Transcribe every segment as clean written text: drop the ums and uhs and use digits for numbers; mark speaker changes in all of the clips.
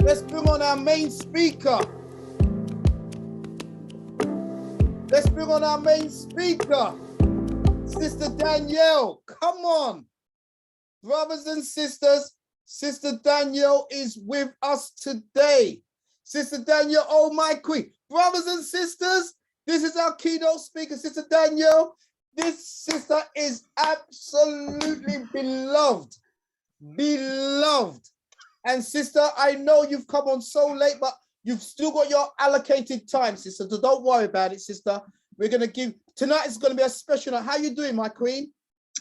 Speaker 1: Let's bring on our main speaker. Let's bring on our main speaker, Sister Danielle. Come on. Brothers and sisters, Sister Danielle is with us today. Sister Danielle, oh my queen. Brothers and sisters, this is our keynote speaker, Sister Danielle. This sister is absolutely beloved. Beloved. And sister, I know you've come on so late, but you've still got your allocated time, sister. So don't worry about it, sister. We're going to give, tonight is going to be a special night. How you doing, my queen?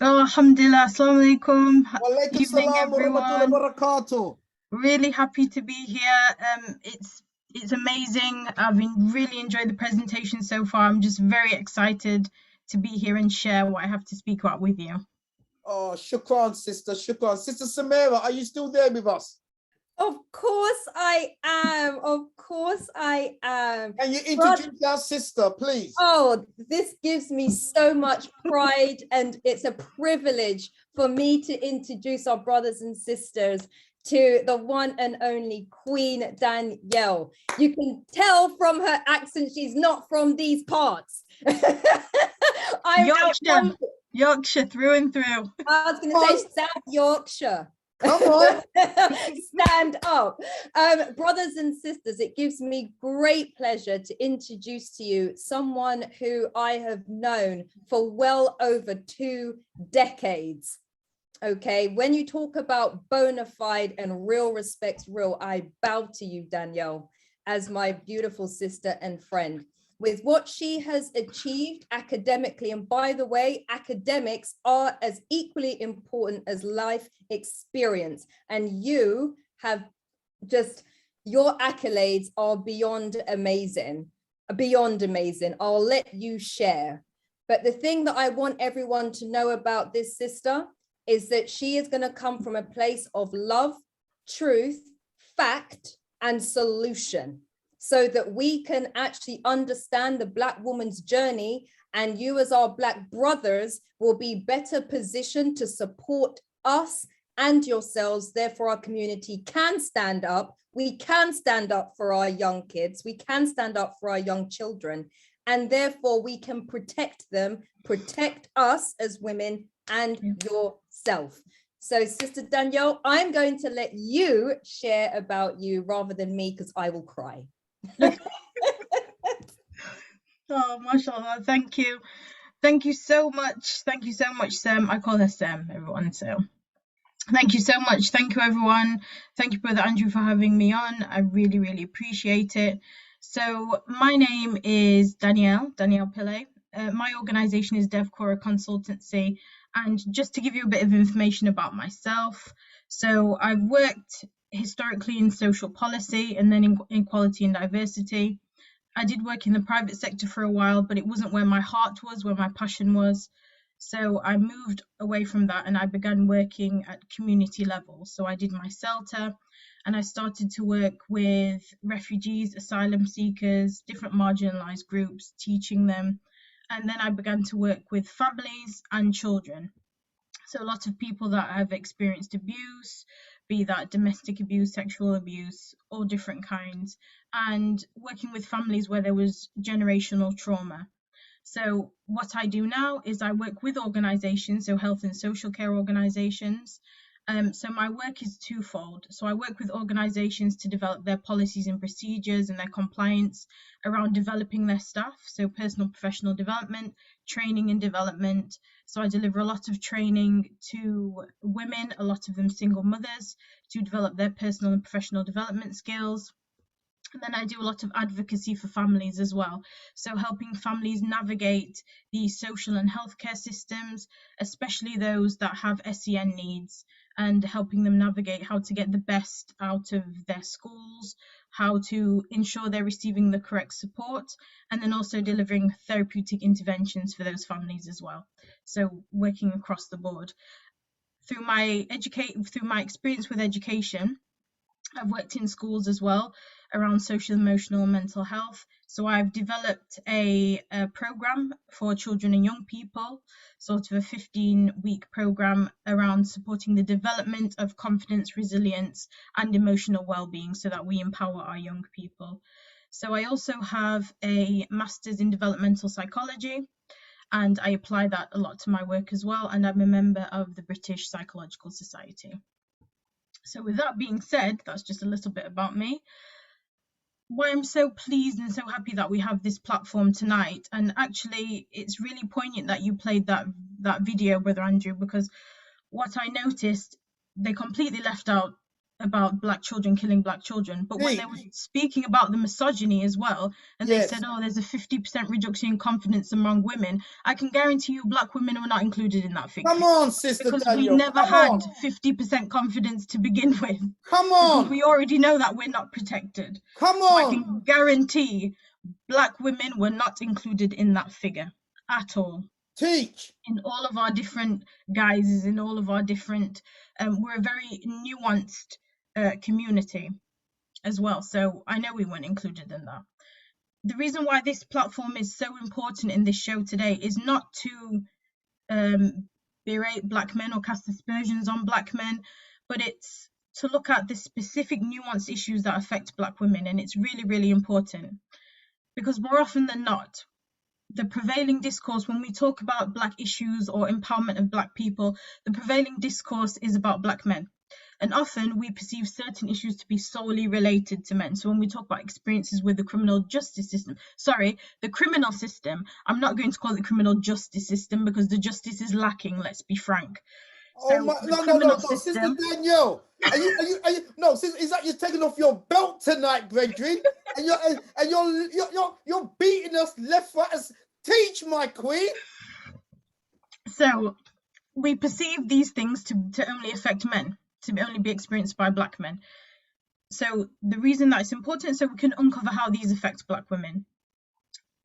Speaker 2: Oh, alhamdulillah, assalamu alaikum.
Speaker 1: Walaikum
Speaker 2: Evening,
Speaker 1: salam wa rahmatullahi
Speaker 2: everyone.
Speaker 1: wa barakatuh.
Speaker 2: Really happy to be here. It's amazing. I've really enjoyed the presentation so far. I'm just very excited to be here and share what I have to speak about with you.
Speaker 1: Oh, shukran, sister, shukran. Sister Samira, are you still there with us?
Speaker 3: Of course I am. Of course I am.
Speaker 1: Can you introduce our sister, please?
Speaker 3: Oh, this gives me so much pride, and it's a privilege for me to introduce our brothers and sisters to the one and only Queen Danielle. You can tell from her accent she's not from these parts.
Speaker 2: Yorkshire through and through.
Speaker 3: I was going to say South Yorkshire.
Speaker 1: Come on.
Speaker 3: Stand up. Brothers and sisters, it gives me great pleasure to introduce to you someone who I have known for well over 2 decades. Okay, when you talk about bona fide and real respects real, I bow to you, Danielle, as my beautiful sister and friend. With what she has achieved academically, and by the way, academics are as equally important as life experience, and you have just, your accolades are beyond amazing, I'll let you share. But the thing that I want everyone to know about this sister is that she is going to come from a place of love, truth, fact, and solution, so that we can actually understand the Black woman's journey, and you as our Black brothers will be better positioned to support us and yourselves. Therefore, our community can stand up. We can stand up for our young kids. We can stand up for our young children. And therefore, we can protect them, protect us as women and yourself. So, Sister Danielle, I'm going to let you share about you rather than me, because I will cry.
Speaker 2: Oh, mashallah, thank you so much Sam. I call her Sam, everyone, so thank you so much. Thank you, everyone. Thank you, Brother Andrew, for having me on. I really appreciate it. So my name is Danielle Pillay. My organization is DevCora Consultancy, and just to give you a bit of information about myself, so I've worked historically in social policy and then in equality and diversity. I did work in the private sector for a while, but it wasn't where my heart was, where my passion was. So I moved away from that and I began working at community level. So I did my CELTA and I started to work with refugees, asylum seekers, different marginalized groups, teaching them. And then I began to work with families and children. So a lot of people that have experienced abuse, be that domestic abuse, sexual abuse, all different kinds, and working with families where there was generational trauma. So what I do now is I work with organizations, so health and social care organizations. So my work is twofold. So I work with organizations to develop their policies and procedures and their compliance around developing their staff, so personal professional development, training and development. So I deliver a lot of training to women, a lot of them single mothers, to develop their personal and professional development skills. And then I do a lot of advocacy for families as well. So helping families navigate the social and healthcare systems, especially those that have SEN needs, and helping them navigate how to get the best out of their schools, how to ensure they're receiving the correct support, and then also delivering therapeutic interventions for those families as well. So working across the board. Through my experience with education, I've worked in schools as well around social, emotional, and mental health. So I've developed a program for children and young people, sort of a 15-week program around supporting the development of confidence, resilience, and emotional well-being so that we empower our young people. So I also have a master's in developmental psychology, and I apply that a lot to my work as well. And I'm a member of the British Psychological Society. So with that being said, that's just a little bit about me. Why I'm so pleased and so happy that we have this platform tonight, and actually it's really poignant that you played that video, Brother Andrew, because what I noticed, they completely left out about black children killing black children, but when they were speaking about the misogyny as well, and they said, oh, there's a 50% reduction in confidence among women, I can guarantee you black women were not included in that figure.
Speaker 1: Come on, Sister
Speaker 2: because
Speaker 1: Danielle,
Speaker 2: we never had 50% confidence to begin with.
Speaker 1: Come on.
Speaker 2: Because we already know that we're not protected.
Speaker 1: Come
Speaker 2: So I
Speaker 1: on.
Speaker 2: can guarantee black women were not included in that figure at all.
Speaker 1: Teach.
Speaker 2: In all of our different guises, in all of our different, we're a very nuanced community as well. So I know we weren't included in that. The reason why this platform is so important in this show today is not to berate black men or cast aspersions on black men, but it's to look at the specific nuanced issues that affect black women. And it's really, really important, because more often than not, the prevailing discourse when we talk about black issues or empowerment of black people, the prevailing discourse is about black men. And often we perceive certain issues to be solely related to men. So when we talk about experiences with the criminal justice system, the criminal system, I'm not going to call it the criminal justice system because the justice is lacking, let's be frank. So
Speaker 1: no, Sister Danielle, are you no, sister, is that you're taking off your belt tonight, brethren? and you're beating us left, right. Teach, my queen.
Speaker 2: So we perceive these things to only affect men, to only be experienced by black men. So the reason that it's important, so we can uncover how these affect black women.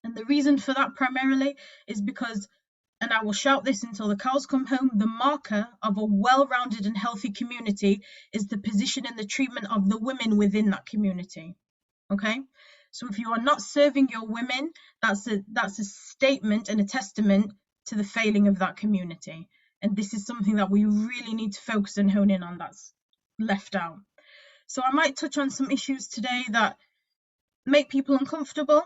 Speaker 2: And the reason for that primarily is because, and I will shout this until the cows come home, the marker of a well-rounded and healthy community is the position and the treatment of the women within that community. Okay? So if you are not serving your women, that's a statement and a testament to the failing of that community. And this is something that we really need to focus and hone in on, that's left out. So I might touch on some issues today that make people uncomfortable.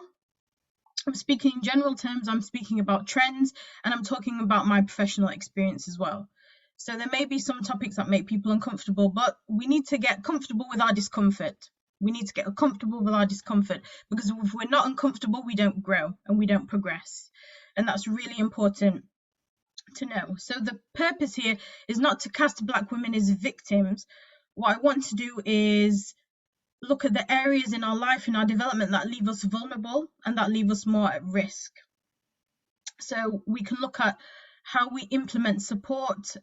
Speaker 2: I'm speaking in general terms, I'm speaking about trends, and I'm talking about my professional experience as well. So there may be some topics that make people uncomfortable, but we need to get comfortable with our discomfort. We need to get comfortable with our discomfort, because if we're not uncomfortable, we don't grow and we don't progress. And that's really important to know. So the purpose here is not to cast black women as victims. What I want to do is look at the areas in our life, in our development, that leave us vulnerable and that leave us more at risk. So we can look at how we implement support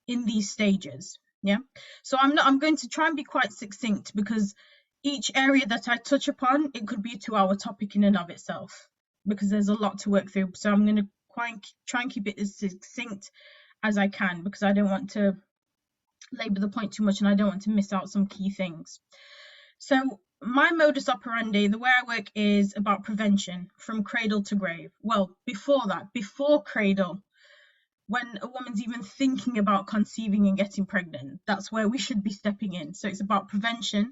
Speaker 2: in these stages. Yeah. So I'm going to try and be quite succinct, because each area that I touch upon, it could be a 2-hour topic in and of itself, because there's a lot to work through. So I'm going to try and keep it as succinct as I can, because I don't want to labor the point too much and I don't want to miss out some key things. So my modus operandi, the way I work, is about prevention from cradle to grave. Well, before that, before cradle, when a woman's even thinking about conceiving and getting pregnant, that's where we should be stepping in. So it's about prevention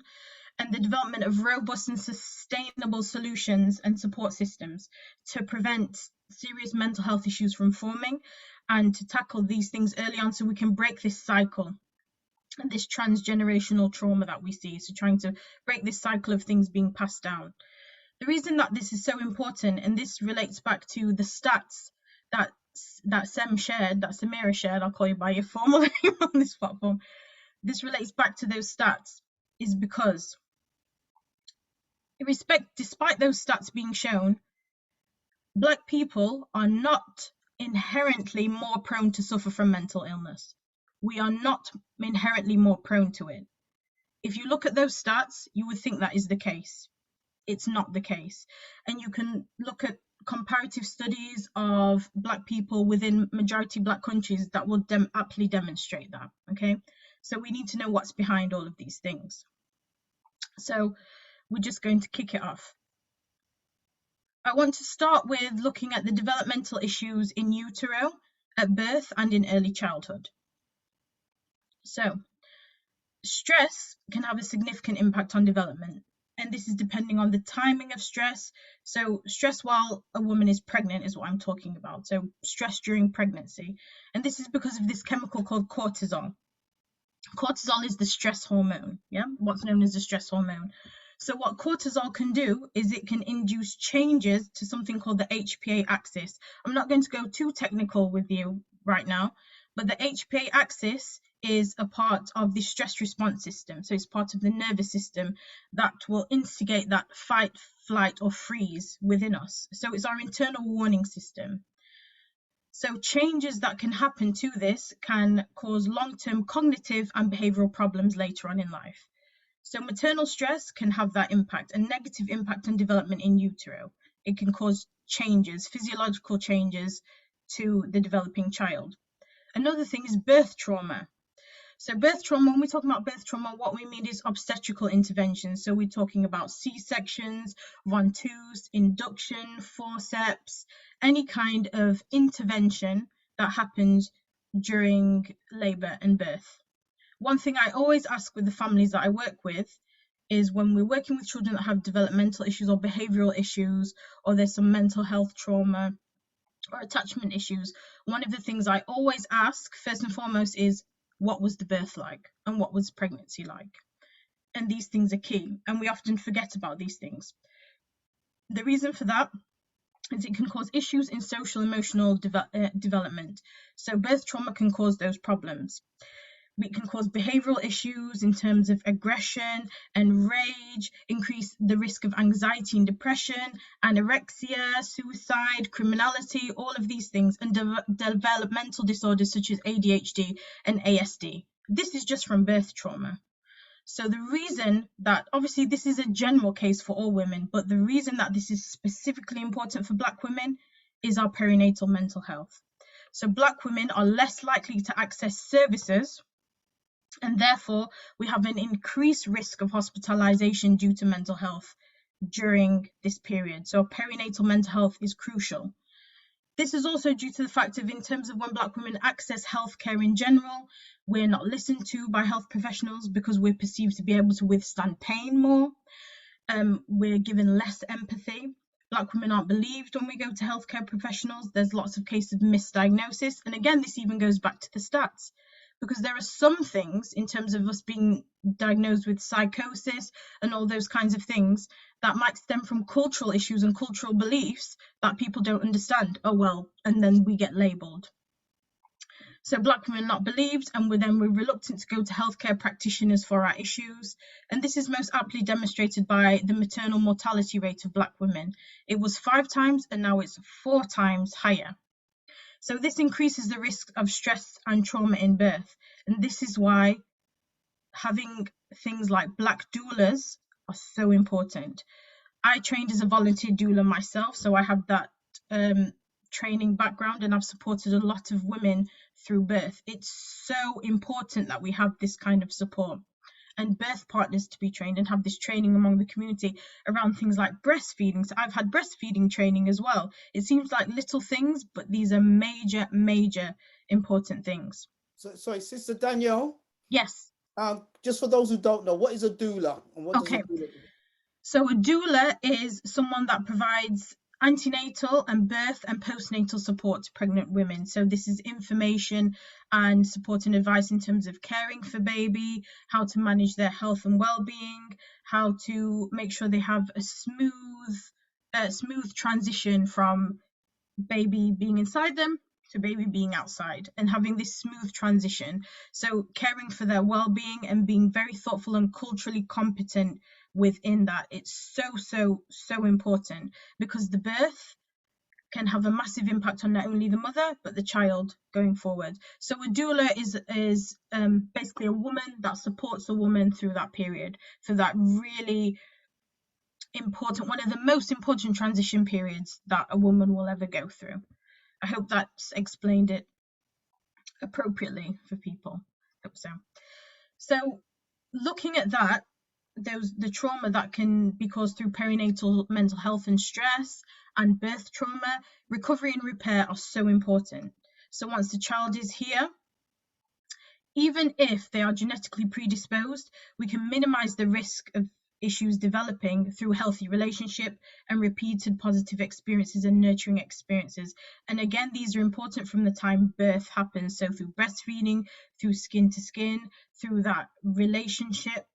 Speaker 2: and the development of robust and sustainable solutions and support systems to prevent serious mental health issues from forming, and to tackle these things early on so we can break this cycle and this transgenerational trauma that we see. So trying to break this cycle of things being passed down. The reason that this is so important, and this relates back to the stats that Samira shared, I'll call you by your formal name on this platform. This relates back to those stats, is because despite those stats being shown, black people are not inherently more prone to suffer from mental illness. We are not inherently more prone to it. If you look at those stats, you would think that is the case. It's not the case. And you can look at comparative studies of black people within majority black countries that will aptly demonstrate that. Okay, so we need to know what's behind all of these things. So we're just going to kick it off. I want to start with looking at the developmental issues in utero, at birth, and in early childhood. So stress can have a significant impact on development, and this is depending on the timing of stress. So stress while a woman is pregnant is what I'm talking about. So stress during pregnancy, and this is because of this chemical called cortisol. Cortisol is the stress hormone, what's known as the stress hormone. So what cortisol can do is it can induce changes to something called the HPA axis. I'm not going to go too technical with you right now, but the HPA axis is a part of the stress response system. So it's part of the nervous system that will instigate that fight, flight, or freeze within us. So it's our internal warning system. So changes that can happen to this can cause long-term cognitive and behavioral problems later on in life. So maternal stress can have that impact, a negative impact on development in utero. It can cause changes, physiological changes to the developing child. Another thing is birth trauma. So birth trauma, when we talk about birth trauma, what we mean is obstetrical interventions. So we're talking about C-sections, ventouses, induction, forceps, any kind of intervention that happens during labor and birth. One thing I always ask with the families that I work with is when we're working with children that have developmental issues or behavioral issues, or there's some mental health trauma or attachment issues, one of the things I always ask first and foremost is, what was the birth like and what was pregnancy like? And these things are key, and we often forget about these things. The reason for that is it can cause issues in social emotional development. So birth trauma can cause those problems. It can cause behavioral issues in terms of aggression and rage, increase the risk of anxiety and depression, anorexia, suicide, criminality, all of these things, and developmental disorders such as ADHD and ASD. This is just from birth trauma. So the reason that, obviously this is a general case for all women, but the reason that this is specifically important for Black women is our perinatal mental health. So Black women are less likely to access services, and therefore we have an increased risk of hospitalization due to mental health during this period. So perinatal mental health is crucial. This is also due to the fact of, in terms of when Black women access healthcare in general, we're not listened to by health professionals because we're perceived to be able to withstand pain more. We're given less empathy. Black women aren't believed when we go to healthcare professionals. There's lots of cases of misdiagnosis. And again, this even goes back to the stats, because there are some things in terms of us being diagnosed with psychosis and all those kinds of things that might stem from cultural issues and cultural beliefs that people don't understand. Oh, well, and then we get labelled. So Black women are not believed, and we're reluctant to go to healthcare practitioners for our issues. And this is most aptly demonstrated by the maternal mortality rate of Black women. It was 5 times and now it's 4 times higher. So this increases the risk of stress and trauma in birth. And this is why having things like Black doulas are so important. I trained as a volunteer doula myself, so I have that training background, and I've supported a lot of women through birth. It's so important that we have this kind of support, and birth partners to be trained and have this training among the community around things like breastfeeding. So I've had breastfeeding training as well. It seems like little things, but these are major, major important things.
Speaker 1: So, sorry, Sister Danielle?
Speaker 2: Yes.
Speaker 1: Just for those who don't know, what is a doula? And what does a doula do?
Speaker 2: So a doula is someone that provides antenatal and birth and postnatal support to pregnant women. So this is information and support and advice in terms of caring for baby, how to manage their health and well-being, how to make sure they have a smooth transition from baby being inside them to baby being outside, and having this smooth transition. So caring for their well-being and being very thoughtful and culturally competent within that. It's so important, because the birth can have a massive impact on not only the mother but the child going forward. So a doula is basically a woman that supports a woman through that period, through that really important, one of the most important transition periods that a woman will ever go through. I hope that's explained it appropriately for people. Hope so. So looking at that, the trauma that can be caused through perinatal mental health and stress and birth trauma, recovery and repair are so important. So once the child is here, even if they are genetically predisposed, we can minimize the risk of issues developing through healthy relationship and repeated positive experiences and nurturing experiences. And again, these are important from the time birth happens. So through breastfeeding, through skin to skin, through that relationship.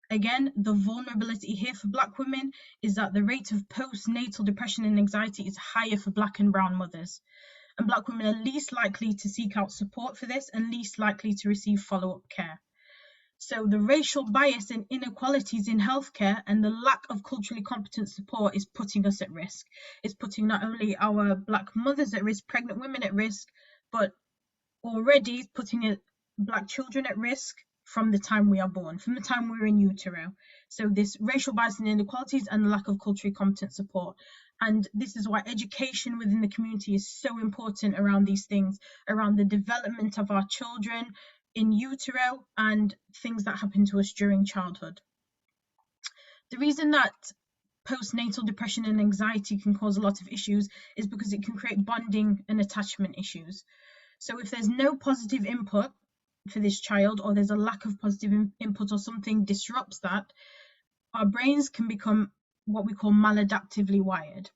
Speaker 2: Again, the vulnerability here for Black women is that the rate of postnatal depression and anxiety is higher for Black and brown mothers. And Black women are least likely to seek out support for this and least likely to receive follow-up care. So the racial bias and inequalities in healthcare and the lack of culturally competent support is putting us at risk. It's putting not only our Black mothers at risk, pregnant women at risk, but already putting Black children at risk from the time we are born, from the time we're in utero. So this racial bias and inequalities and the lack of culturally competent support. And this is why education within the community is so important around these things, around the development of our children in utero and things that happen to us during childhood. The reason that postnatal depression and anxiety can cause a lot of issues is because it can create bonding and attachment issues. So if there's no positive input for this child, or there's a lack of positive input, or something disrupts that, our brains can become what we call maladaptively wired.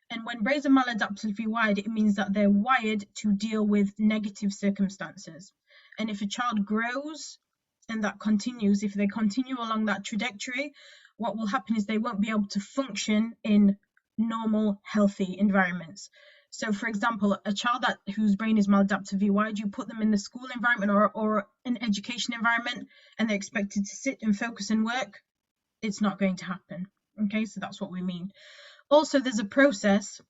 Speaker 2: And when brains are maladaptively wired, it means that they're wired to deal with negative circumstances. And if a child grows and that continues, if they continue along that trajectory, what will happen is they won't be able to function in normal, healthy environments. So, for example, a child whose brain is maladaptively wired, you put them in the school environment or an education environment, and they're expected to sit and focus and work, it's not going to happen. Okay, so that's what we mean. Also, there's a process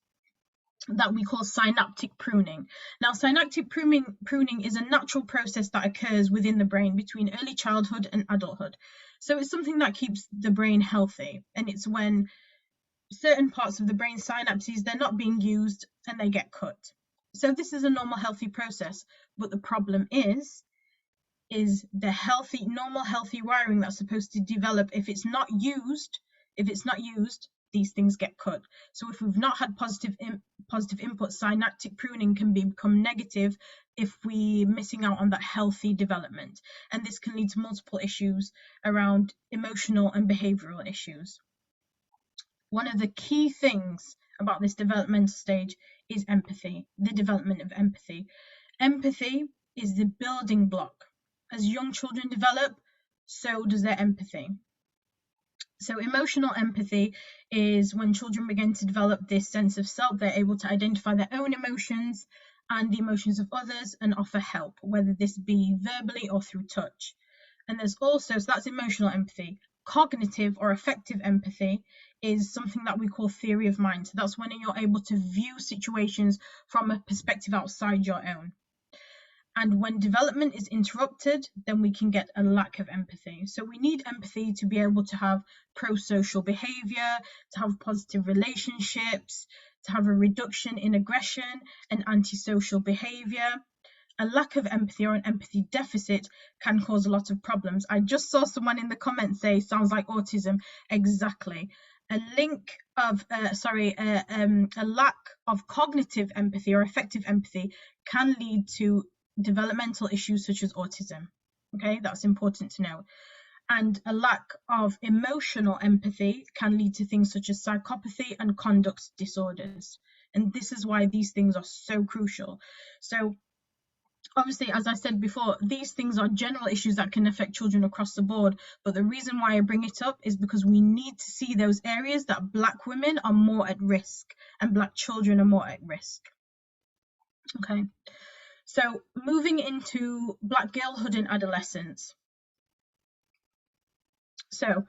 Speaker 2: that we call synaptic pruning. Now, synaptic pruning is a natural process that occurs within the brain between early childhood and adulthood. So it's something that keeps the brain healthy, and it's when certain parts of the brain synapses, they're not being used and they get cut. So this is a normal, healthy process, but the problem is the normal, healthy wiring that's supposed to develop. If it's not used, these things get cut. So if we've not had positive input, synaptic pruning can become negative if we're missing out on that healthy development. And this can lead to multiple issues around emotional and behavioral issues. One of the key things about this developmental stage is empathy, the development of empathy. Empathy is the building block. As young children develop, so does their empathy. So emotional empathy is when children begin to develop this sense of self. They're able to identify their own emotions and the emotions of others and offer help, whether this be verbally or through touch. And there's also, so that's emotional empathy. Cognitive or affective empathy is something that we call theory of mind. So that's when you're able to view situations from a perspective outside your own. And when development is interrupted, then we can get a lack of empathy. So we need empathy to be able to have pro-social behavior, to have positive relationships, to have a reduction in aggression and antisocial behavior. A lack of empathy or an empathy deficit can cause a lot of problems. I just saw someone in the comments say, sounds like autism. Exactly. A lack of cognitive empathy or effective empathy can lead to developmental issues such as autism. Okay, that's important to know. And a lack of emotional empathy can lead to things such as psychopathy and conduct disorders. And this is why these things are so crucial. So obviously, as I said before, these things are general issues that can affect children across the board. But the reason why I bring it up is because we need to see those areas that Black women are more at risk and Black children are more at risk. Okay, so moving into Black girlhood and adolescence. So,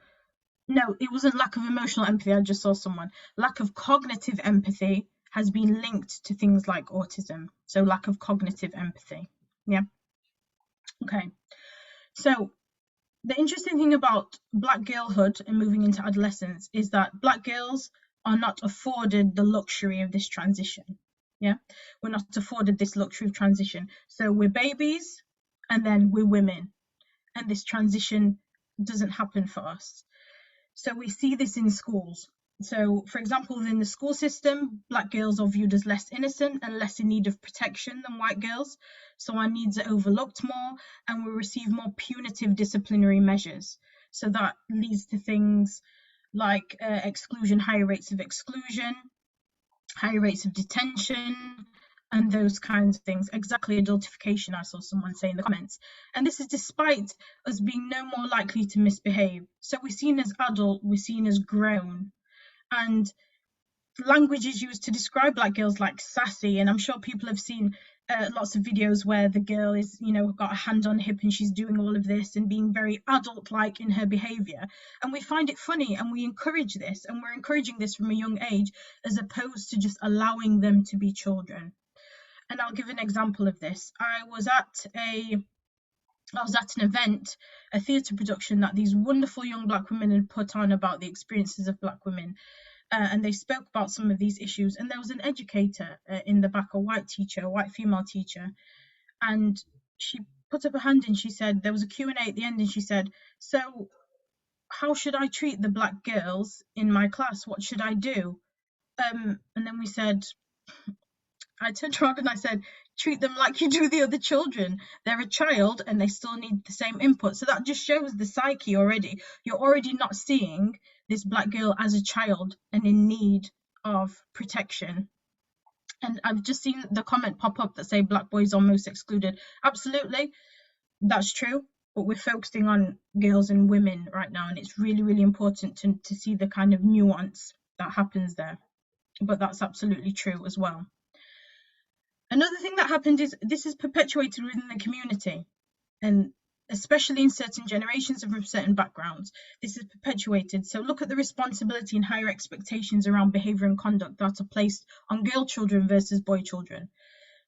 Speaker 2: no, it wasn't lack of emotional empathy. I just saw someone. Lack of cognitive empathy has been linked to things like autism. So lack of cognitive empathy. Yeah. Okay. So the interesting thing about Black girlhood and moving into adolescence is that Black girls are not afforded the luxury of this transition. Yeah. We're not afforded this luxury of transition. So we're babies and then we're women. And this transition doesn't happen for us. So we see this in schools. So, for example, within the school system, Black girls are viewed as less innocent and less in need of protection than white girls. So our needs are overlooked more, and we receive more punitive disciplinary measures. So that leads to things like exclusion, higher rates of exclusion, higher rates of detention, and those kinds of things. Exactly, adultification, I saw someone say in the comments. And this is despite us being no more likely to misbehave. So we're seen as adult, we're seen as grown. And language is used to describe Black girls like sassy. And I'm sure people have seen lots of videos where the girl is, you know, got a hand on hip and she's doing all of this and being very adult-like in her behavior. And we find it funny and we encourage this, and we're encouraging this from a young age as opposed to just allowing them to be children. And I'll give an example of this. I was at an event, a theatre production that these wonderful young Black women had put on about the experiences of Black women. And they spoke about some of these issues. And there was an educator in the back, a white teacher, a white female teacher. And she put up her hand and she said, there was a Q&A at the end, and she said, so how should I treat the Black girls in my class? What should I do? And then we said, I turned around and I said, treat them like you do the other children. They're a child and they still need the same input. So that just shows the psyche already. You're already not seeing this Black girl as a child and in need of protection. And I've just seen the comment pop up that say Black boys are most excluded. Absolutely, that's true. But we're focusing on girls and women right now. And it's really, really important to see the kind of nuance that happens there. But that's absolutely true as well. Another thing that happened is this is perpetuated within the community, and especially in certain generations and from certain backgrounds, this is perpetuated. So look at the responsibility and higher expectations around behaviour and conduct that are placed on girl children versus boy children.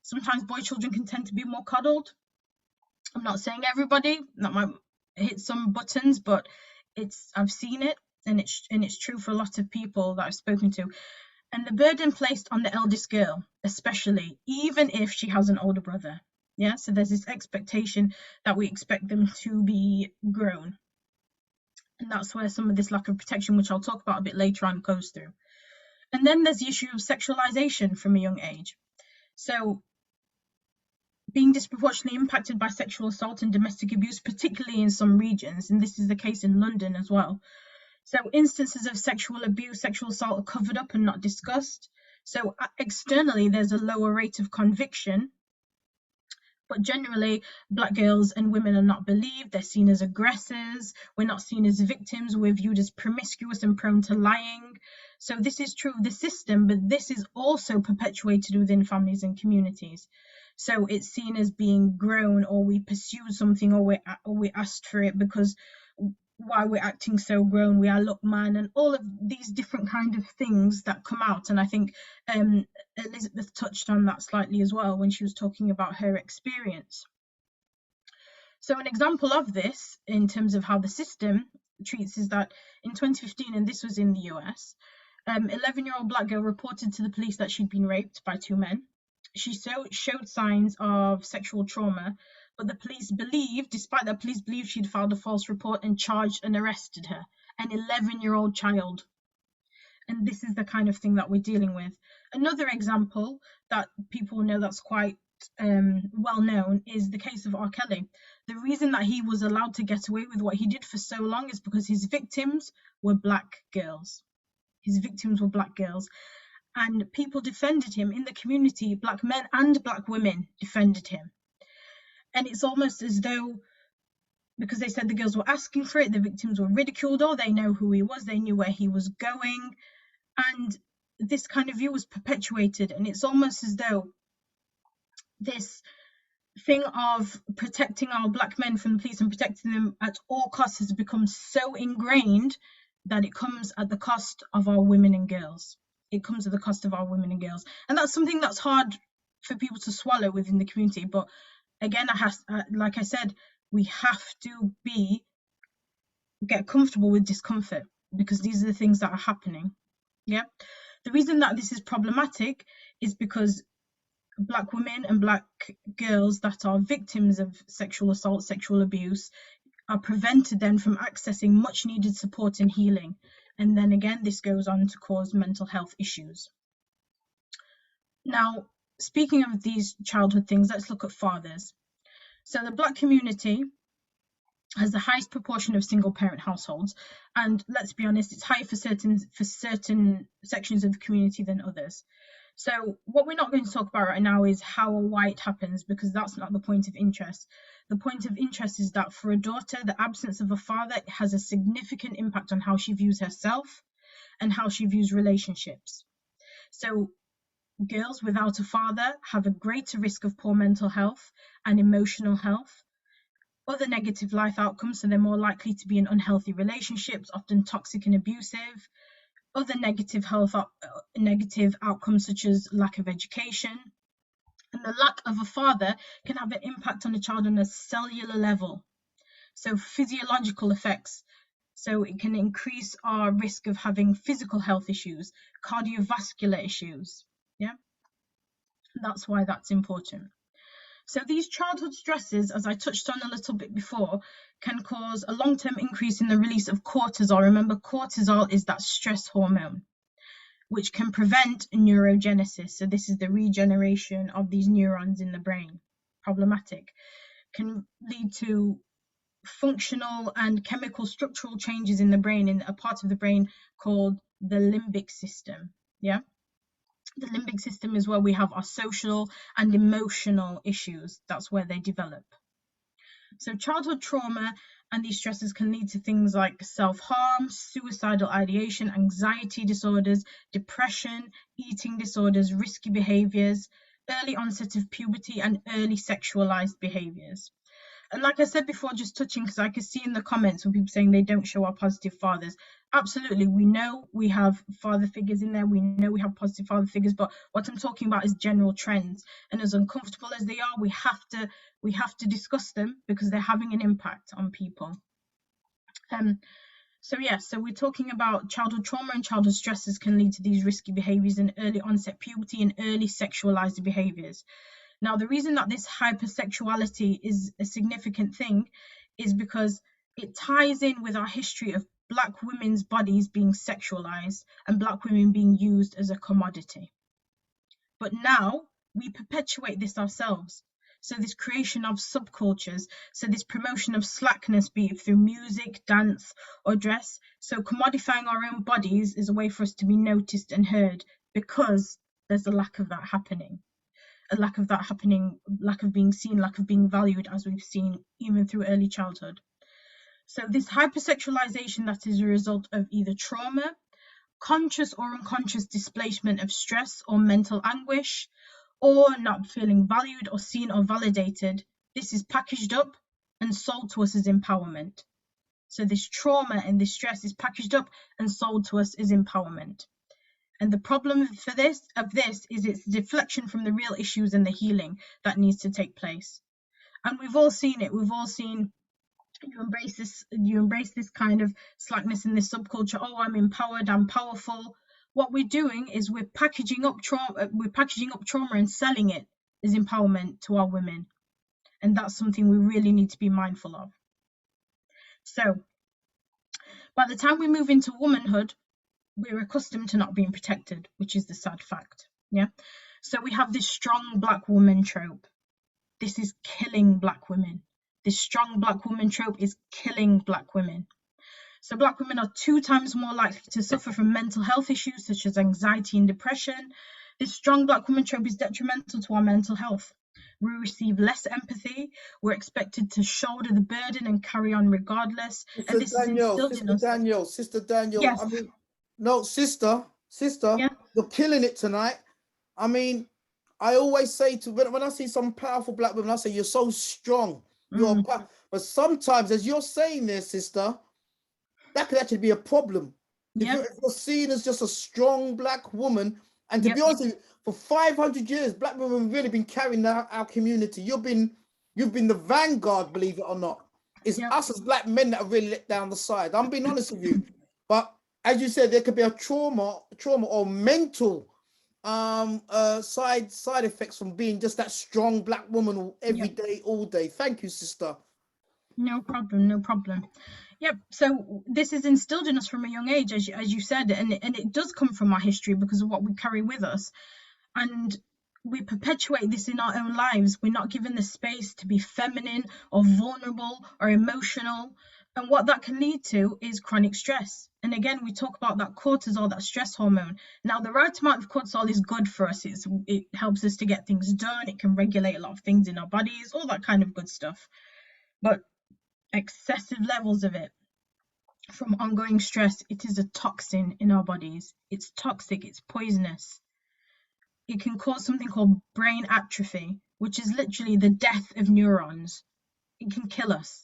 Speaker 2: Sometimes boy children can tend to be more coddled. I'm not saying everybody, that might hit some buttons, but I've seen it, and it's true for a lot of people that I've spoken to. And the burden placed on the eldest girl, especially, even if she has an older brother. Yeah, so there's this expectation that we expect them to be grown. And that's where some of this lack of protection, which I'll talk about a bit later on, goes through. And then there's the issue of sexualization from a young age. So being disproportionately impacted by sexual assault and domestic abuse, particularly in some regions, and this is the case in London as well. So instances of sexual abuse, sexual assault are covered up and not discussed. So externally, there's a lower rate of conviction, but generally, Black girls and women are not believed. They're seen as aggressors. We're not seen as victims. We're viewed as promiscuous and prone to lying. So this is true of the system, but this is also perpetuated within families and communities. So it's seen as being grown, or we pursue something, or we asked for it because why we're acting so grown, we are look man, and all of these different kind of things that come out. And I think Elizabeth touched on that slightly as well when she was talking about her experience. So an example of this in terms of how the system treats is that in 2015, and this was in the US, 11-year-old Black girl reported to the police that she'd been raped by 2 men. She showed signs of sexual trauma, but the police believed, despite that, police believed she'd filed a false report and charged and arrested her, an 11-year-old child. And this is the kind of thing that we're dealing with. Another example that people know that's quite well known is the case of R. Kelly. The reason that he was allowed to get away with what he did for so long is because his victims were Black girls. His victims were Black girls. And people defended him in the community. Black men and Black women defended him. And it's almost as though, because they said the girls were asking for it, the victims were ridiculed, or they know who he was, they knew where he was going. And this kind of view was perpetuated. And it's almost as though this thing of protecting our Black men from the police and protecting them at all costs has become so ingrained that it comes at the cost of our women and girls. It comes at the cost of our women and girls. And that's something that's hard for people to swallow within the community. But again, like I said, we have to get comfortable with discomfort, because these are the things that are happening. Yeah. The reason that this is problematic is because Black women and Black girls that are victims of sexual assault, sexual abuse, are prevented then from accessing much needed support and healing. And then again, this goes on to cause mental health issues. Now, speaking of these childhood things, let's look at fathers. So the Black community has the highest proportion of single parent households, and let's be honest, it's higher for certain sections of the community than others. So what we're not going to talk about right now is how or why it happens, because that's not the point of interest. The point of interest is that for a daughter, the absence of a father has a significant impact on how she views herself and how she views relationships. So girls without a father have a greater risk of poor mental health and emotional health, other negative life outcomes, so they're more likely to be in unhealthy relationships, often toxic and abusive, other negative outcomes such as lack of education. And the lack of a father can have an impact on a child on a cellular level, so physiological effects. So it can increase our risk of having physical health issues, cardiovascular issues. Yeah, that's why that's important. So these childhood stresses, as I touched on a little bit before, can cause a long-term increase in the release of cortisol. Remember, cortisol is that stress hormone, which can prevent neurogenesis. So this is the regeneration of these neurons in the brain. Problematic. Can lead to functional and chemical structural changes in the brain, in a part of the brain called the limbic system. Yeah. The limbic system is where we have our social and emotional issues. That's where they develop. So childhood trauma and these stresses can lead to things like self-harm, suicidal ideation, anxiety disorders, depression, eating disorders, risky behaviors, early onset of puberty, and early sexualized behaviors. And like I said before, just touching, because I can see in the comments when people saying they don't show our positive fathers. Absolutely, we know we have father figures in there. We know we have positive father figures, but what I'm talking about is general trends. And as uncomfortable as they are, we have to discuss them because they're having an impact on people. So we're talking about childhood trauma and childhood stresses can lead to these risky behaviors in early onset puberty and early sexualized behaviors. Now, the reason that this hypersexuality is a significant thing is because it ties in with our history of Black women's bodies being sexualized and Black women being used as a commodity. But now we perpetuate this ourselves. So this creation of subcultures, so this promotion of slackness, be it through music, dance, or dress. So commodifying our own bodies is a way for us to be noticed and heard because there's a lack of that happening. A lack of that happening, lack of being seen, lack of being valued, as we've seen even through early childhood. So this hypersexualization that is a result of either trauma, conscious or unconscious displacement of stress or mental anguish, or not feeling valued or seen or validated, this is packaged up and sold to us as empowerment. So this trauma and this stress is packaged up and sold to us as empowerment. And the problem for this is its deflection from the real issues and the healing that needs to take place. And we've all seen it. We've all seen you embrace this kind of slackness in this subculture. Oh, I'm empowered, I'm powerful. What we're doing is we're packaging up trauma and selling it as empowerment to our women. And that's something we really need to be mindful of. So by the time we move into womanhood, we're accustomed to not being protected, which is the sad fact. Yeah. So we have this strong Black woman trope. This is killing Black women. This strong Black woman trope is killing Black women. So Black women are 2 times more likely to suffer from mental health issues such as anxiety and depression. This strong Black woman trope is detrimental to our mental health. We receive less empathy. We're expected to shoulder the burden and carry on regardless.
Speaker 1: Sister Danielle.
Speaker 2: Yes.
Speaker 1: I mean, no, sister,
Speaker 2: Yeah.
Speaker 1: You're killing it tonight. I mean, I always say when I see some powerful Black women, I say you're so strong. But sometimes, as you're saying there, sister, that could actually be a problem.
Speaker 2: Yep.
Speaker 1: If you're seen as just a strong Black woman, and to be honest with you, for 500 years, Black women have really been carrying our community. You've been the vanguard, believe it or not. It's us as Black men that have really let down the side. I'm being honest with you. But as you said, there could be a trauma or mental side effects from being just that strong Black woman every day, all day. Thank you, sister.
Speaker 2: No problem, no problem. Yep. So this is instilled in us from a young age, as you said, and it does come from our history because of what we carry with us, and we perpetuate this in our own lives. We're not given the space to be feminine or vulnerable or emotional, and what that can lead to is chronic stress. And again, we talk about that cortisol, that stress hormone. Now, the right amount of cortisol is good for us. It helps us to get things done. It can regulate a lot of things in our bodies, all that kind of good stuff. But excessive levels of it from ongoing stress, it is a toxin in our bodies. It's toxic, it's poisonous. It can cause something called brain atrophy, which is literally the death of neurons. It can kill us.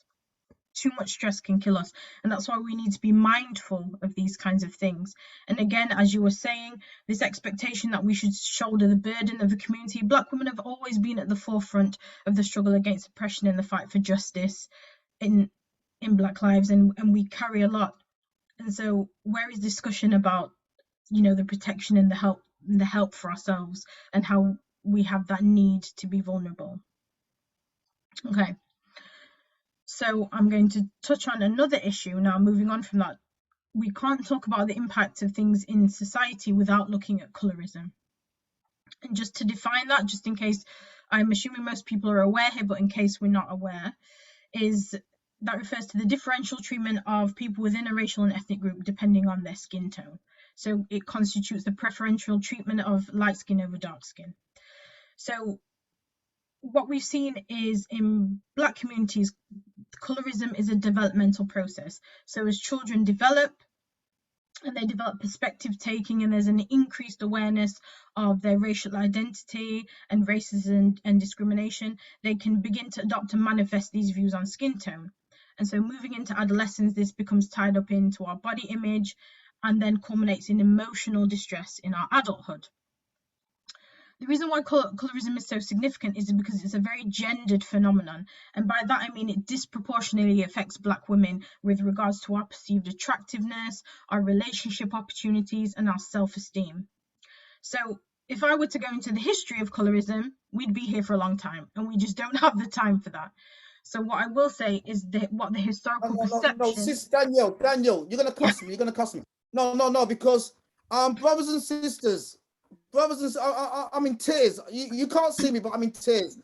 Speaker 2: Too much stress can kill us. And that's why we need to be mindful of these kinds of things. And again, as you were saying, this expectation that we should shoulder the burden of the community. Black women have always been at the forefront of the struggle against oppression and the fight for justice in Black lives, and we carry a lot. And so where is discussion about, the protection and the help for ourselves, and how we have that need to be vulnerable? Okay, so I'm going to touch on another issue now. Moving on from that, we can't talk about the impact of things in society without looking at colorism. And just to define that, just in case, I'm assuming most people are aware here, but in case we're not aware, is that refers to the differential treatment of people within a racial and ethnic group depending on their skin tone. So it constitutes the preferential treatment of light skin over dark skin. So what we've seen is in Black communities, colorism is a developmental process. So as children develop, and they develop perspective taking, and there's an increased awareness of their racial identity and racism and discrimination, they can begin to adopt and manifest these views on skin tone. And so moving into adolescence, this becomes tied up into our body image and then culminates in emotional distress in our adulthood. The reason why colorism is so significant is because it's a very gendered phenomenon. And by that, I mean it disproportionately affects Black women with regards to our perceived attractiveness, our relationship opportunities, and our self-esteem. So if I were to go into the history of colorism, we'd be here for a long time, and we just don't have the time for that. So what I will say is what the historical perception...
Speaker 1: No, sis, Danielle, you're going to cuss me, No, because brothers and sisters, I'm in tears. You can't see me, but I'm in tears.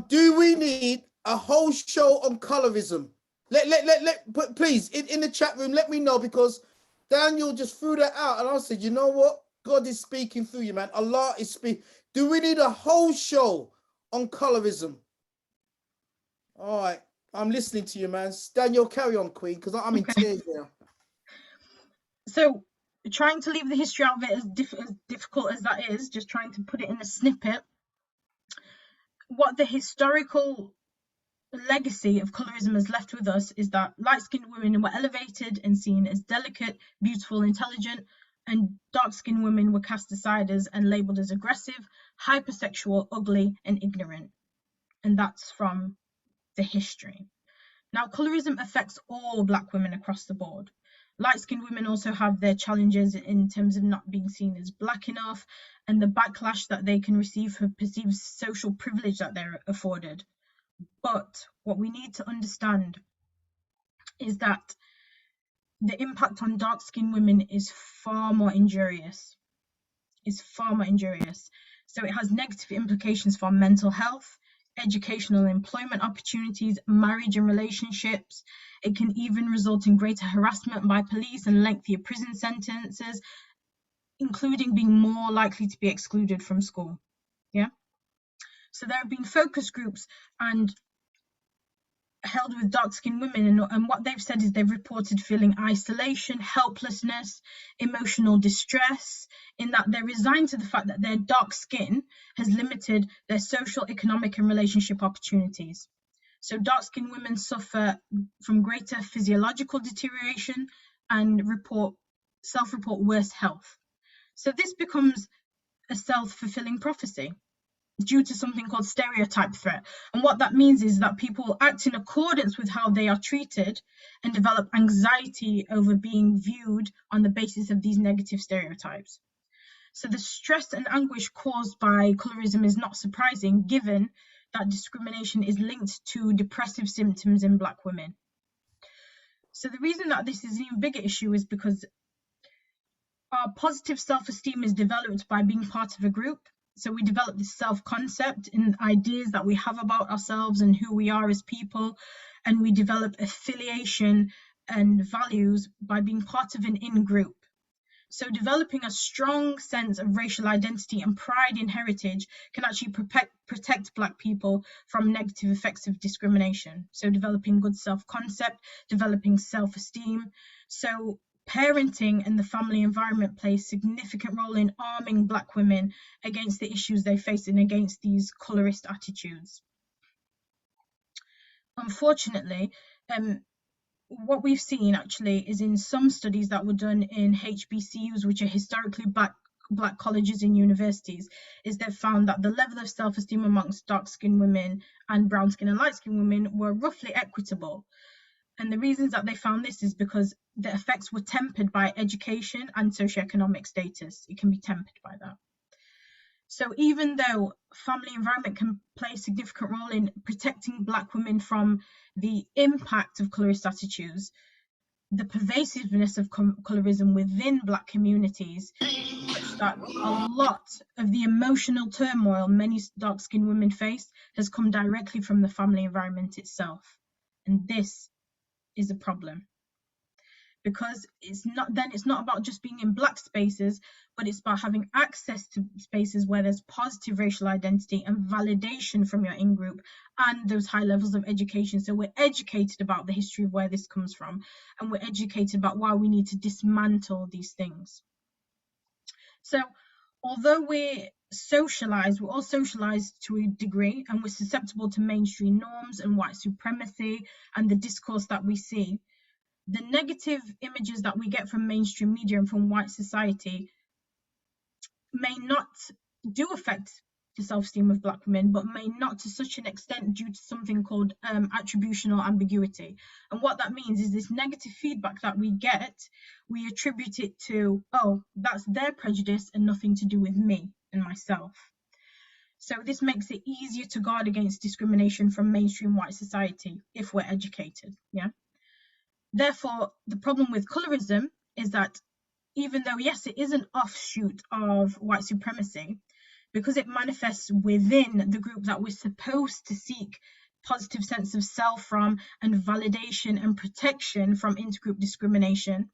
Speaker 1: Do we need a whole show on colorism? Please, in the chat room, let me know, because Daniel just threw that out, and I said, you know what? God is speaking through you, man. Allah is speaking. Do we need a whole show on colorism? All right, I'm listening to you, man. Daniel, carry on, Queen, because I'm in tears now.
Speaker 2: So trying to leave the history out of it, as difficult as that is, just trying to put it in a snippet, what the historical legacy of colorism has left with us is that light-skinned women were elevated and seen as delicate, beautiful, intelligent, and dark-skinned women were cast aside as and labeled as aggressive, hypersexual, ugly, and ignorant. And that's from the history. Now, colorism affects all Black women across the board. Light-skinned women also have their challenges in terms of not being seen as Black enough, and the backlash that they can receive for perceived social privilege that they're afforded. But what we need to understand is that the impact on dark-skinned women is far more injurious. So it has negative implications for mental health, educational and employment opportunities, marriage and relationships. It can even result in greater harassment by police and lengthier prison sentences, including being more likely to be excluded from school. Yeah. So there have been focus groups and held with dark-skinned women, and what they've said is they've reported feeling isolation, helplessness, emotional distress, in that they're resigned to the fact that their dark skin has limited their social, economic, and relationship opportunities. So dark-skinned women suffer from greater physiological deterioration and self-report worse health. So this becomes a self-fulfilling prophecy due to something called stereotype threat. And what that means is that people act in accordance with how they are treated and develop anxiety over being viewed on the basis of these negative stereotypes. So the stress and anguish caused by colorism is not surprising, given that discrimination is linked to depressive symptoms in Black women. So the reason that this is an even bigger issue is because our positive self-esteem is developed by being part of a group. So we develop this self-concept and ideas that we have about ourselves and who we are as people, and we develop affiliation and values by being part of an in-group. So developing a strong sense of racial identity and pride in heritage can actually protect Black people from negative effects of discrimination. So developing good self-concept, developing self-esteem. So parenting and the family environment play a significant role in arming Black women against the issues they face and against these colorist attitudes. Unfortunately, what we've seen actually is in some studies that were done in HBCUs, which are historically black colleges and universities, is they've found that the level of self-esteem amongst dark-skinned women and brown-skinned and light-skinned women were roughly equitable. And the reasons that they found this is because the effects were tempered by education and socioeconomic status. It can be tempered by that. So even though family environment can play a significant role in protecting Black women from the impact of colorist attitudes, the pervasiveness of colorism within Black communities is such that a lot of the emotional turmoil many dark-skinned women face has come directly from the family environment itself. And this is a problem, because it's not about just being in Black spaces, but it's about having access to spaces where there's positive racial identity and validation from your in-group and those high levels of education. So we're educated about the history of where this comes from, and we're educated about why we need to dismantle these things. So although we're all socialized to a degree, and we're susceptible to mainstream norms and white supremacy and the discourse that we see, the negative images that we get from mainstream media and from white society may not do affect the self-esteem of Black women, but may not to such an extent due to something called attributional ambiguity. And what that means is this negative feedback that we get, we attribute it to, oh, that's their prejudice and nothing to do with me and myself. So this makes it easier to guard against discrimination from mainstream white society if we're educated, yeah? Therefore, the problem with colorism is that even though, yes, it is an offshoot of white supremacy, because it manifests within the group that we're supposed to seek positive sense of self from and validation and protection from intergroup discrimination,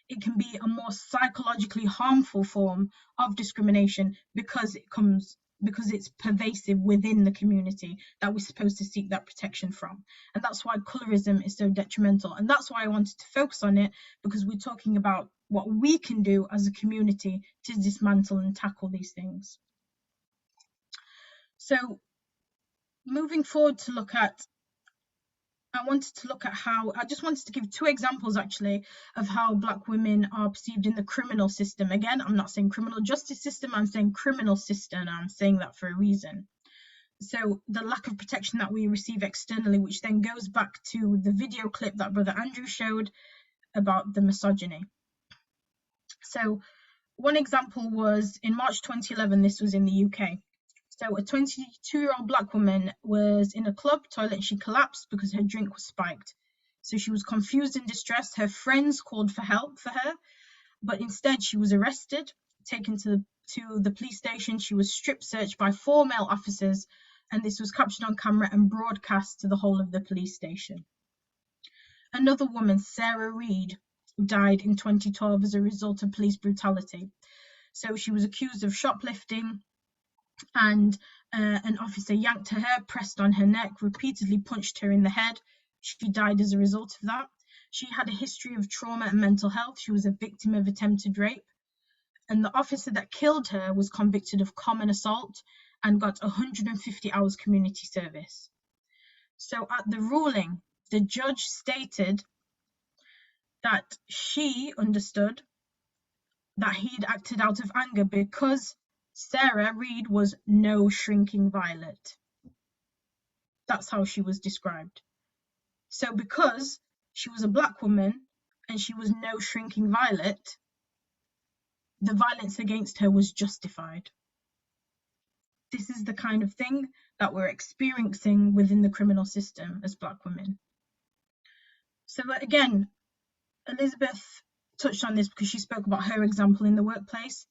Speaker 2: it can be a more psychologically harmful form of discrimination because it's pervasive within the community that we're supposed to seek that protection from. And that's why colorism is so detrimental. And that's why I wanted to focus on it, because we're talking about what we can do as a community to dismantle and tackle these things. So moving forward to look at, I just wanted to give two examples actually of how Black women are perceived in the criminal system. Again, I'm not saying criminal justice system, I'm saying criminal system, and I'm saying that for a reason. So the lack of protection that we receive externally, which then goes back to the video clip that Brother Andrew showed about the misogyny. So one example was in March 2011, this was in the UK. So a 22-year-old Black woman was in a club toilet and she collapsed because her drink was spiked. So she was confused and distressed. Her friends called for help for her, but instead she was arrested, taken to the police station. She was strip searched by 4 male officers, and this was captured on camera and broadcast to the whole of the police station. Another woman, Sarah Reed, died in 2012 as a result of police brutality. So she was accused of shoplifting, and an officer yanked her hair, pressed on her neck, repeatedly punched her in the head. She died as a result of that. She had a history of trauma and mental health. She was a victim of attempted rape. And the officer that killed her was convicted of common assault and got 150 hours community service. So at the ruling, the judge stated that she understood that he'd acted out of anger because Sarah Reed was no shrinking violet. That's how she was described. So because she was a Black woman and she was no shrinking violet, the violence against her was justified. this is the kind of thing that we're experiencing within the criminal system as Black women. So again, Elizabeth touched on this because she spoke about her example in the workplace.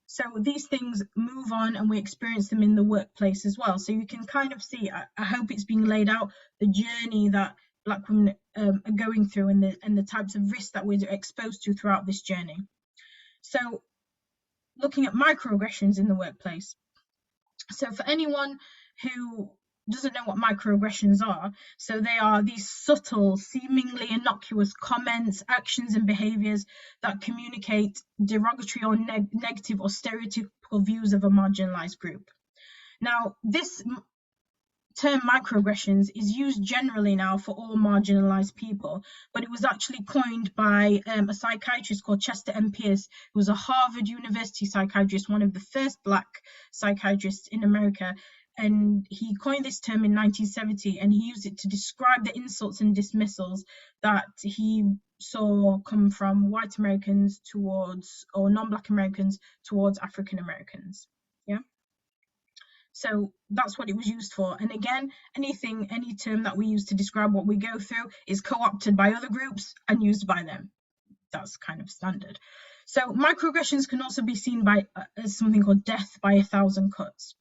Speaker 2: So these things move on and we experience them in the workplace as well. So you can kind of see, I hope it's being laid out, the journey that Black women are going through and the types of risks that we're exposed to throughout this journey. So looking at microaggressions in the workplace. So for anyone who doesn't know what microaggressions are, so they are these subtle, seemingly innocuous comments, actions and behaviors that communicate derogatory or negative or stereotypical views of a marginalized group. Now, this term microaggressions is used generally now for all marginalized people, but it was actually coined by a psychiatrist called Chester M. Pierce, who was a Harvard University psychiatrist, one of the first Black psychiatrists in America. And he coined this term in 1970, and he used it to describe the insults and dismissals that he saw come from white Americans towards, or non-Black Americans towards African Americans. Yeah. So that's what it was used for. And again, any term that we use to describe what we go through is co-opted by other groups and used by them. That's kind of standard. So microaggressions can also be seen as something called death by 1,000 cuts.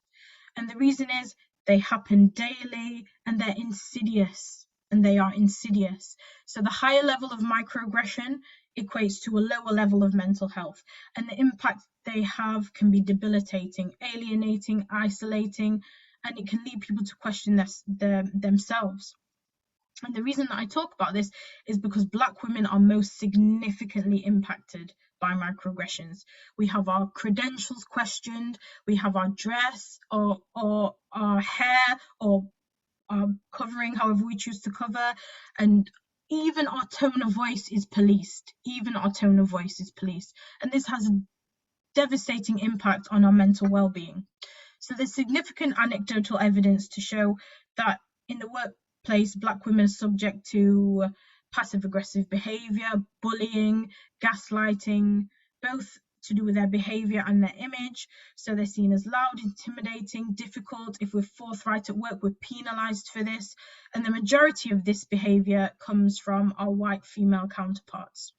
Speaker 2: And the reason is they happen daily and they're insidious, and they are insidious. So the higher level of microaggression equates to a lower level of mental health, and the impact they have can be debilitating, alienating, isolating, and it can lead people to question themselves. And the reason that I talk about this is because Black women are most significantly impacted by microaggressions. We have our credentials questioned, we have our dress or our hair or covering, however we choose to cover, and even our tone of voice is policed. Even our tone of voice is policed. And this has a devastating impact on our mental well-being. So there's significant anecdotal evidence to show that in the workplace, Black women are subject to passive-aggressive behavior, bullying, gaslighting, both to do with their behavior and their image. So they're seen as loud, intimidating, difficult. If we're forthright at work, we're penalized for this. And the majority of this behavior comes from our white female counterparts.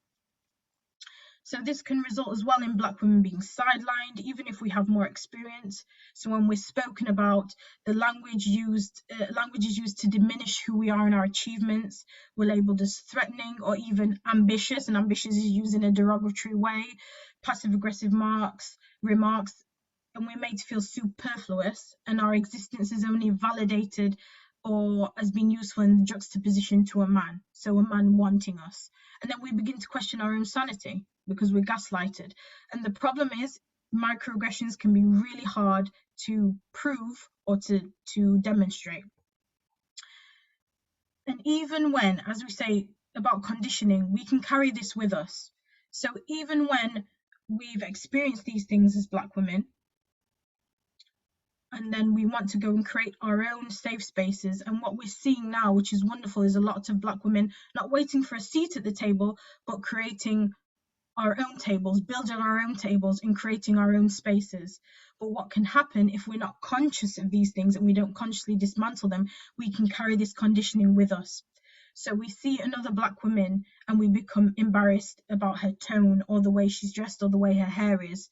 Speaker 2: So this can result as well in Black women being sidelined, even if we have more experience. So when we're spoken about, the language is used to diminish who we are and our achievements. We're labeled as threatening or even ambitious, and ambitious is used in a derogatory way. Passive-aggressive remarks, and we're made to feel superfluous, and our existence is only validated or has been useful in the juxtaposition to a man, so a man wanting us. And then we begin to question our own sanity because we're gaslighted. And the problem is microaggressions can be really hard to prove or to demonstrate. And even when, as we say about conditioning, we can carry this with us. So even when we've experienced these things as Black women, and then we want to go and create our own safe spaces. And what we're seeing now, which is wonderful, is a lot of Black women not waiting for a seat at the table, but creating our own tables, building our own tables and creating our own spaces. But what can happen if we're not conscious of these things and we don't consciously dismantle them, we can carry this conditioning with us. So we see another Black woman and we become embarrassed about her tone or the way she's dressed or the way her hair is.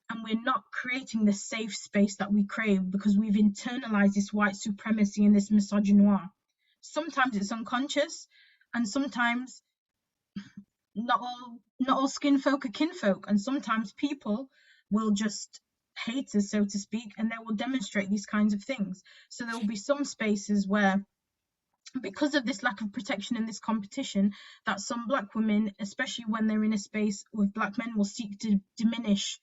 Speaker 2: And we're not creating the safe space that we crave because we've internalized this white supremacy and this misogynoir. Sometimes it's unconscious, and sometimes not all skin folk are kinfolk, and sometimes people will just hate us, so to speak, and they will demonstrate these kinds of things. So there will be some spaces where, because of this lack of protection and this competition, that some Black women, especially when they're in a space with Black men, will seek to diminish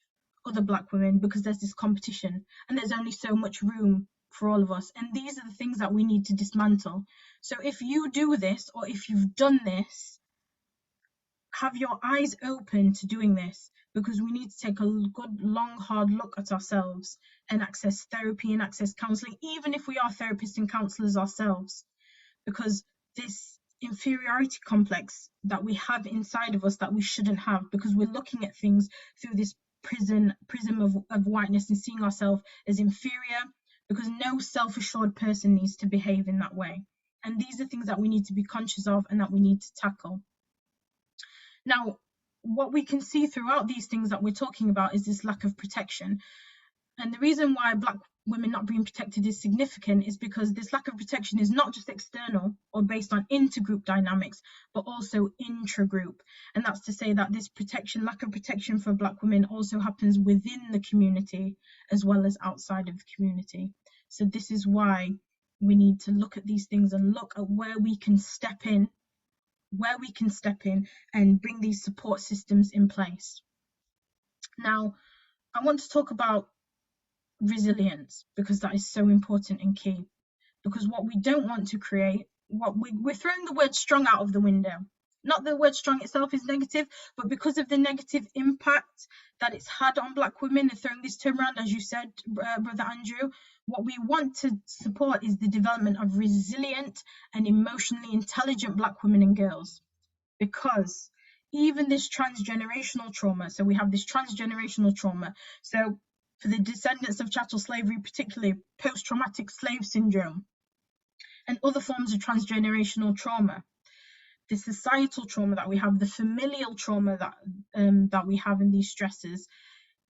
Speaker 2: other Black women because there's this competition and there's only so much room for all of us. And these are the things that we need to dismantle. So if you do this, or if you've done this, have your eyes open to doing this, because we need to take a good, long, hard look at ourselves and access therapy and access counseling, even if we are therapists and counselors ourselves, because this inferiority complex that we have inside of us that we shouldn't have, because we're looking at things through this prism of whiteness and seeing ourselves as inferior, because no self-assured person needs to behave in that way. And these are things that we need to be conscious of and that we need to tackle. Now, what we can see throughout these things that we're talking about is this lack of protection. And the reason why Black women not being protected is significant is because this lack of protection is not just external or based on intergroup dynamics, but also intragroup. And that's to say that this protection, lack of protection for Black women also happens within the community as well as outside of the community. So this is why we need to look at these things and look at where we can step in, and bring these support systems in place. Now, I want to talk about resilience, because that is so important and key. Because what we don't want to create, we're throwing the word strong out of the window. Not the word strong itself is negative, but because of the negative impact that it's had on Black women and throwing this term around, as you said, Brother Andrew, what we want to support is the development of resilient and emotionally intelligent Black women and girls. Because even this transgenerational trauma, so we have this transgenerational trauma, so for the descendants of chattel slavery, particularly post-traumatic slave syndrome and other forms of transgenerational trauma, the societal trauma that we have, the familial trauma that we have in these stresses,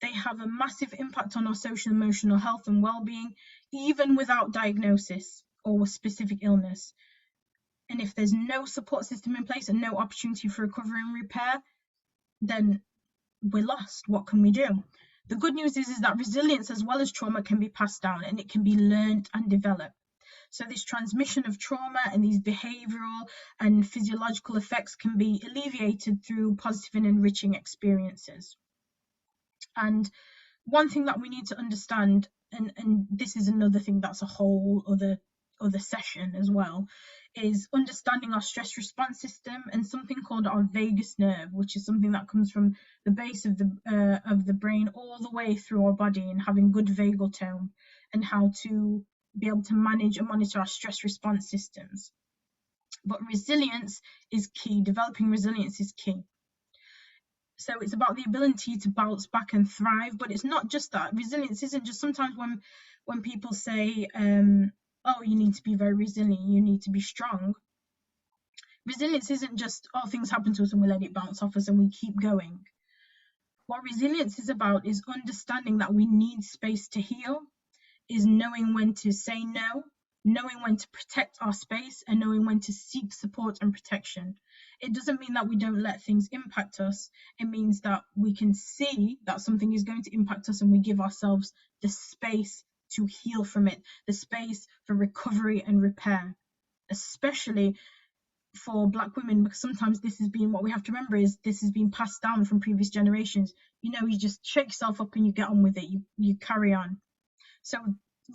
Speaker 2: they have a massive impact on our social and emotional health and well-being, even without diagnosis or specific illness. And if there's no support system in place and no opportunity for recovery and repair, then we're lost. What can we do? The good news is that resilience as well as trauma can be passed down, and it can be learned and developed. So this transmission of trauma and these behavioral and physiological effects can be alleviated through positive and enriching experiences. And one thing that we need to understand, and this is another thing that's a whole other session as well, is understanding our stress response system and something called our vagus nerve, which is something that comes from the base of the brain all the way through our body, and having good vagal tone, and how to be able to manage and monitor our stress response systems. But resilience is key. Developing resilience is key. So it's about the ability to bounce back and thrive, but it's not just that. Resilience isn't just, sometimes when people say, oh, you need to be very resilient, you need to be strong. Resilience isn't just, oh, things happen to us and we let it bounce off us and we keep going. What resilience is about is understanding that we need space to heal, is knowing when to say no, knowing when to protect our space, and knowing when to seek support and protection. It doesn't mean that we don't let things impact us. It means that we can see that something is going to impact us and we give ourselves the space to heal from it, the space for recovery and repair, especially for Black women, because sometimes this has been, what we have to remember is this has been passed down from previous generations. You know, you just shake yourself up and you get on with it, you carry on. So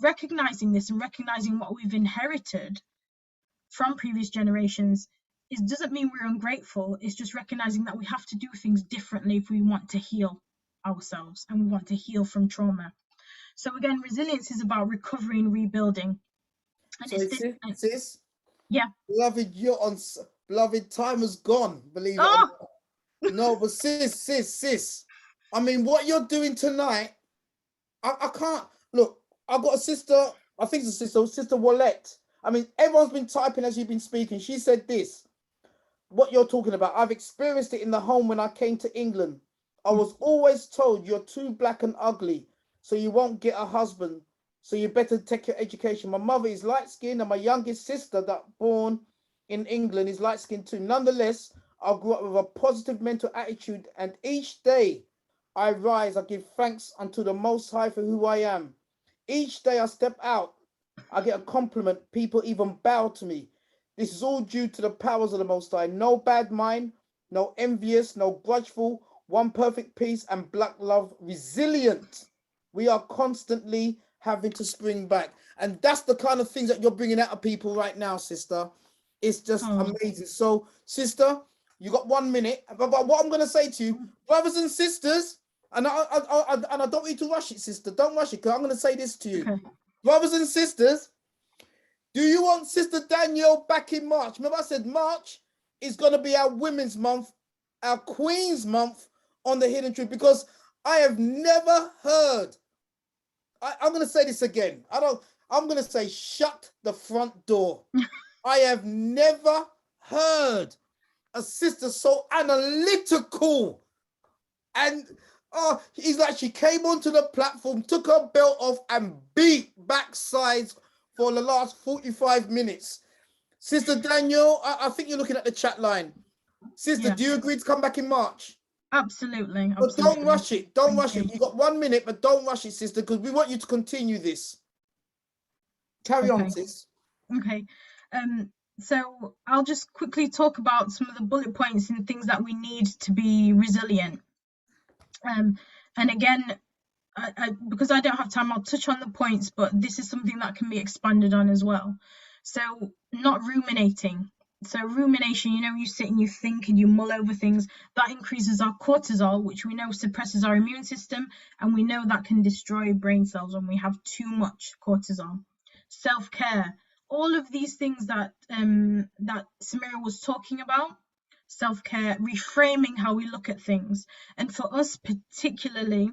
Speaker 2: recognizing this and recognizing what we've inherited from previous generations doesn't mean we're ungrateful. It's just recognizing that we have to do things differently if we want to heal ourselves and we want to heal from trauma. So again, resilience is about recovery and rebuilding. And
Speaker 1: so sis,
Speaker 2: yeah,
Speaker 1: beloved, beloved, time has gone, believe it or not. No, but sis, I mean, what you're doing tonight, I can't, look, I've got a sister, I think it's a sister Wallette. I mean, everyone's been typing as you've been speaking. She said this, what you're talking about. I've experienced it in the home when I came to England. I was always told you're too black and ugly, so you won't get a husband. So you better take your education. My mother is light-skinned and my youngest sister that born in England is light-skinned too. Nonetheless, I grew up with a positive mental attitude, and each day I rise, I give thanks unto the Most High for who I am. Each day I step out, I get a compliment. People even bow to me. This is all due to the powers of the Most High. No bad mind, no envious, no grudgeful, one perfect peace and Black love, resilient. We are constantly having to spring back. And that's the kind of things that you're bringing out of people right now, sister. It's just amazing. So, sister, you got 1 minute. But what I'm going to say to you, brothers and sisters, and I don't want you to rush it, sister. Don't rush it, because I'm going to say this to you. Okay. Brothers and sisters, do you want Sister Danielle back in March? Remember I said March is going to be our Women's Month, our Queen's Month on the Hidden Truth, because I have never heard, I'm going to say this again. I'm going to say shut the front door. I have never heard a sister so analytical. And he's like, she came onto the platform, took her belt off and beat backsides for the last 45 minutes. Sister Danielle, I think you're looking at the chat line. Sister, do you agree to come back in March?
Speaker 2: Absolutely.
Speaker 1: But don't rush it. Don't rush it. You got 1 minute, but don't rush it, sister, because we want you to continue this. Carry on, sis.
Speaker 2: Okay. So I'll just quickly talk about some of the bullet points and things that we need to be resilient. And again, because I don't have time, I'll touch on the points, but this is something that can be expanded on as well. So not ruminating. So rumination, you know, you sit and you think and you mull over things, that increases our cortisol, which we know suppresses our immune system, and we know that can destroy brain cells when we have too much cortisol. Self-care, all of these things that that Samira was talking about, self-care, reframing how we look at things. And for us particularly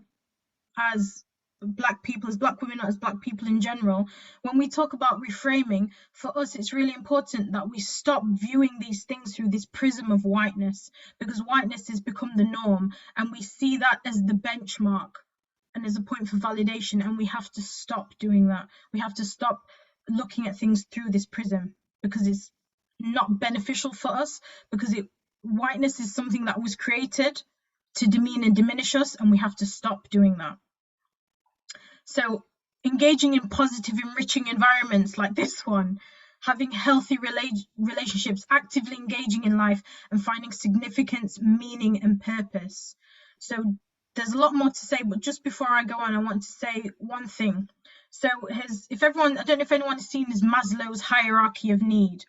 Speaker 2: as Black people, as Black women, as Black people in general, when we talk about reframing, for us it's really important that we stop viewing these things through this prism of whiteness, because whiteness has become the norm and we see that as the benchmark and as a point for validation, and we have to stop doing that. We have to stop looking at things through this prism, because it's not beneficial for us, because whiteness is something that was created to demean and diminish us, and we have to stop doing that. So engaging in positive, enriching environments like this one, having healthy relationships, actively engaging in life and finding significance, meaning and purpose. So there's a lot more to say, but just before I go on, I want to say one thing. So I don't know if anyone has seen Maslow's hierarchy of need.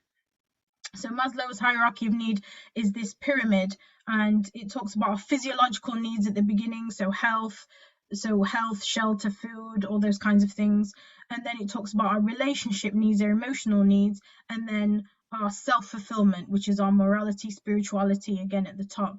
Speaker 2: So Maslow's hierarchy of need is this pyramid, and it talks about our physiological needs at the beginning, so health, shelter, food, all those kinds of things. And then it talks about our relationship needs, our emotional needs, and then our self-fulfillment, which is our morality, spirituality, again at the top.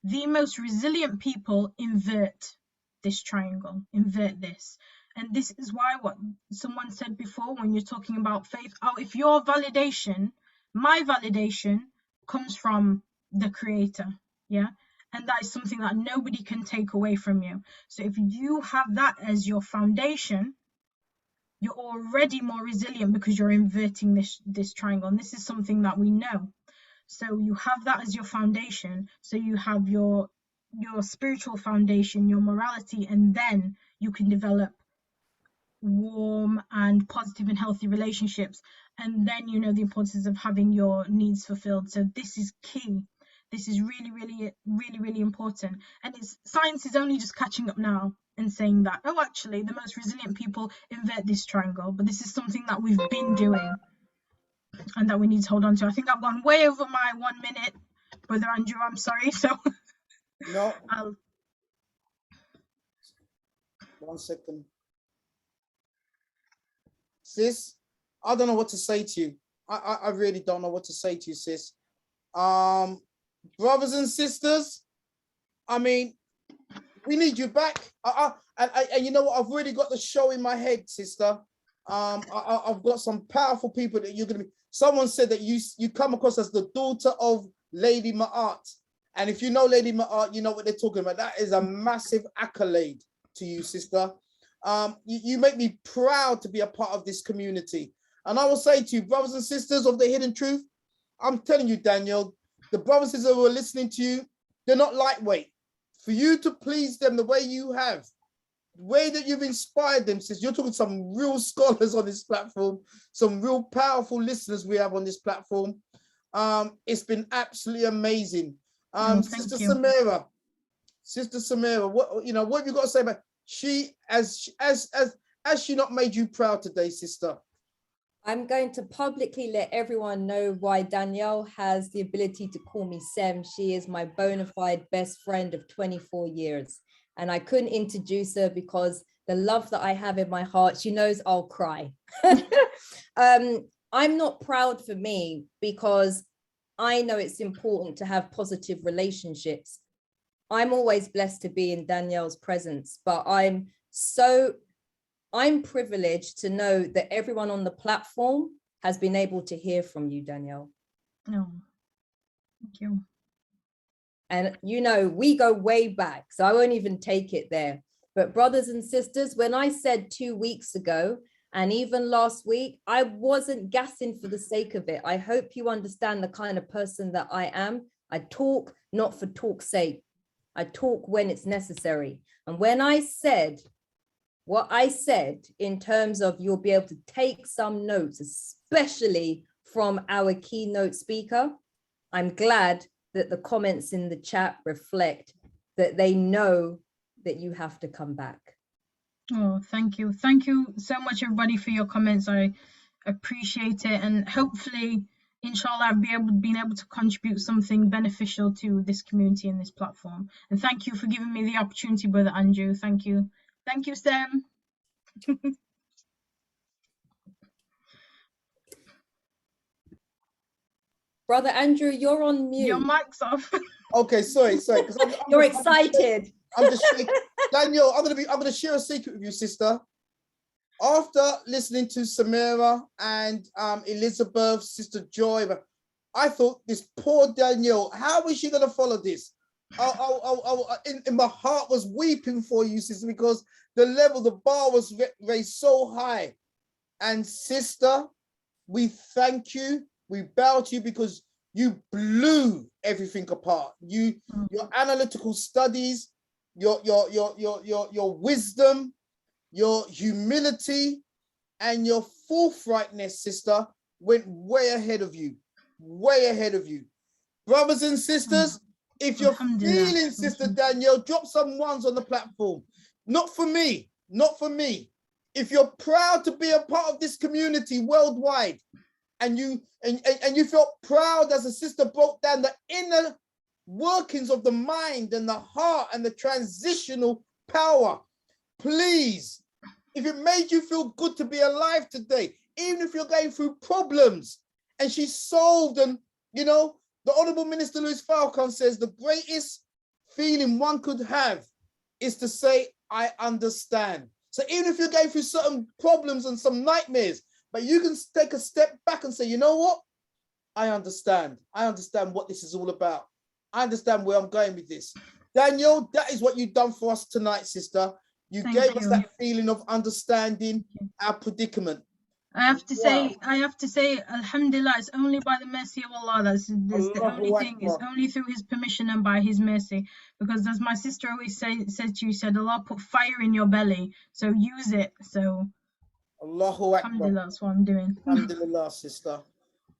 Speaker 2: The most resilient people invert this triangle, invert this. And this is why what someone said before when you're talking about faith, if your validation, my validation comes from the creator, yeah? And that is something that nobody can take away from you. So if you have that as your foundation, you're already more resilient because you're inverting this triangle. And this is something that we know. So you have that as your foundation. So you have your spiritual foundation, your morality, and then you can develop warm and positive and healthy relationships. And then you know the importance of having your needs fulfilled. So this is key. This is really, really, really, really important. And science is only just catching up now and saying that, oh, actually, the most resilient people invert this triangle. But this is something that we've been doing and that we need to hold on to. I think I've gone way over my 1 minute, Brother Andrew. I'm sorry. So
Speaker 1: no. 1 second. Sis, I don't know what to say to you. I really don't know what to say to you, sis. Brothers and sisters, I mean, we need you back. And you know what? I've really got the show in my head, sister. I've got some powerful people that you're going to be. Someone said that you come across as the daughter of Lady Ma'at. And if you know Lady Ma'at, you know what they're talking about. That is a massive accolade to you, sister. You make me proud to be a part of this community. And I will say to you, brothers and sisters of the Hidden Truth, I'm telling you, Danielle, the brothers and sisters who are listening to you, they're not lightweight. For you to please them the way you have, the way that you've inspired them, sis, you're talking to some real scholars on this platform, some real powerful listeners we have on this platform. It's been absolutely amazing. Sister Samira, what have you got to say about she has she not made you proud today, sister?
Speaker 3: I'm going to publicly let everyone know why Danielle has the ability to call me Sem. She is my bona fide best friend of 24 years. And I couldn't introduce her because the love that I have in my heart, she knows I'll cry. I'm not proud for me because I know it's important to have positive relationships. I'm always blessed to be in Danielle's presence, but I'm privileged to know that everyone on the platform has been able to hear from you, Danielle.
Speaker 2: No, thank you.
Speaker 3: And you know, we go way back, so I won't even take it there. But brothers and sisters, when I said 2 weeks ago, and even last week, I wasn't gassing for the sake of it. I hope you understand the kind of person that I am. I talk not for talk's sake. I talk when it's necessary. And when I said what I said in terms of you'll be able to take some notes, especially from our keynote speaker, I'm glad that the comments in the chat reflect that they know that you have to come back.
Speaker 2: Oh, thank you. Thank you so much, everybody, for your comments. I appreciate it. And hopefully, inshallah, I've been able to contribute something beneficial to this community and this platform. And thank you for giving me the opportunity, Brother Andrew. Thank you. Thank you, Sam.
Speaker 3: Brother Andrew, you're on mute.
Speaker 2: Your mic's off.
Speaker 1: Okay, sorry, because
Speaker 3: you're excited.
Speaker 1: I'm just shaking. Danielle, I'm gonna share a secret with you, sister. After listening to Samira and Elizabeth, Sister Joy, I thought this poor Danielle, how is she gonna follow this? In my heart was weeping for you, sister, because the bar was raised so high. And sister, we thank you. We bow to you because you blew everything apart. Your analytical studies, your wisdom, your humility, and your forthrightness, sister, went way ahead of you. Way ahead of you. Brothers and sisters, if you're feeling Sister Danielle, drop some ones on the platform. Not for me, not for me. If you're proud to be a part of this community worldwide, and you felt proud as a sister broke down the inner workings of the mind and the heart and the transitional power, please, if it made you feel good to be alive today, even if you're going through problems, and she solved, and you know, the Honorable Minister Louis Farrakhan says the greatest feeling one could have is to say, I understand. So even if you're going through certain problems and some nightmares, but you can take a step back and say, you know what? I understand. I understand what this is all about. I understand where I'm going with this. Danielle, that is what you've done for us tonight, sister. You gave us that feeling of understanding our predicament.
Speaker 2: I have to say, Alhamdulillah, it's only by the mercy of Allah. That's the only thing. It's only through His permission and by His mercy. Because as my sister always said to you, said Allah put fire in your belly, so use it. So
Speaker 1: Allahu Akbar.
Speaker 2: Alhamdulillah, that's what I'm doing.
Speaker 1: Alhamdulillah, sister.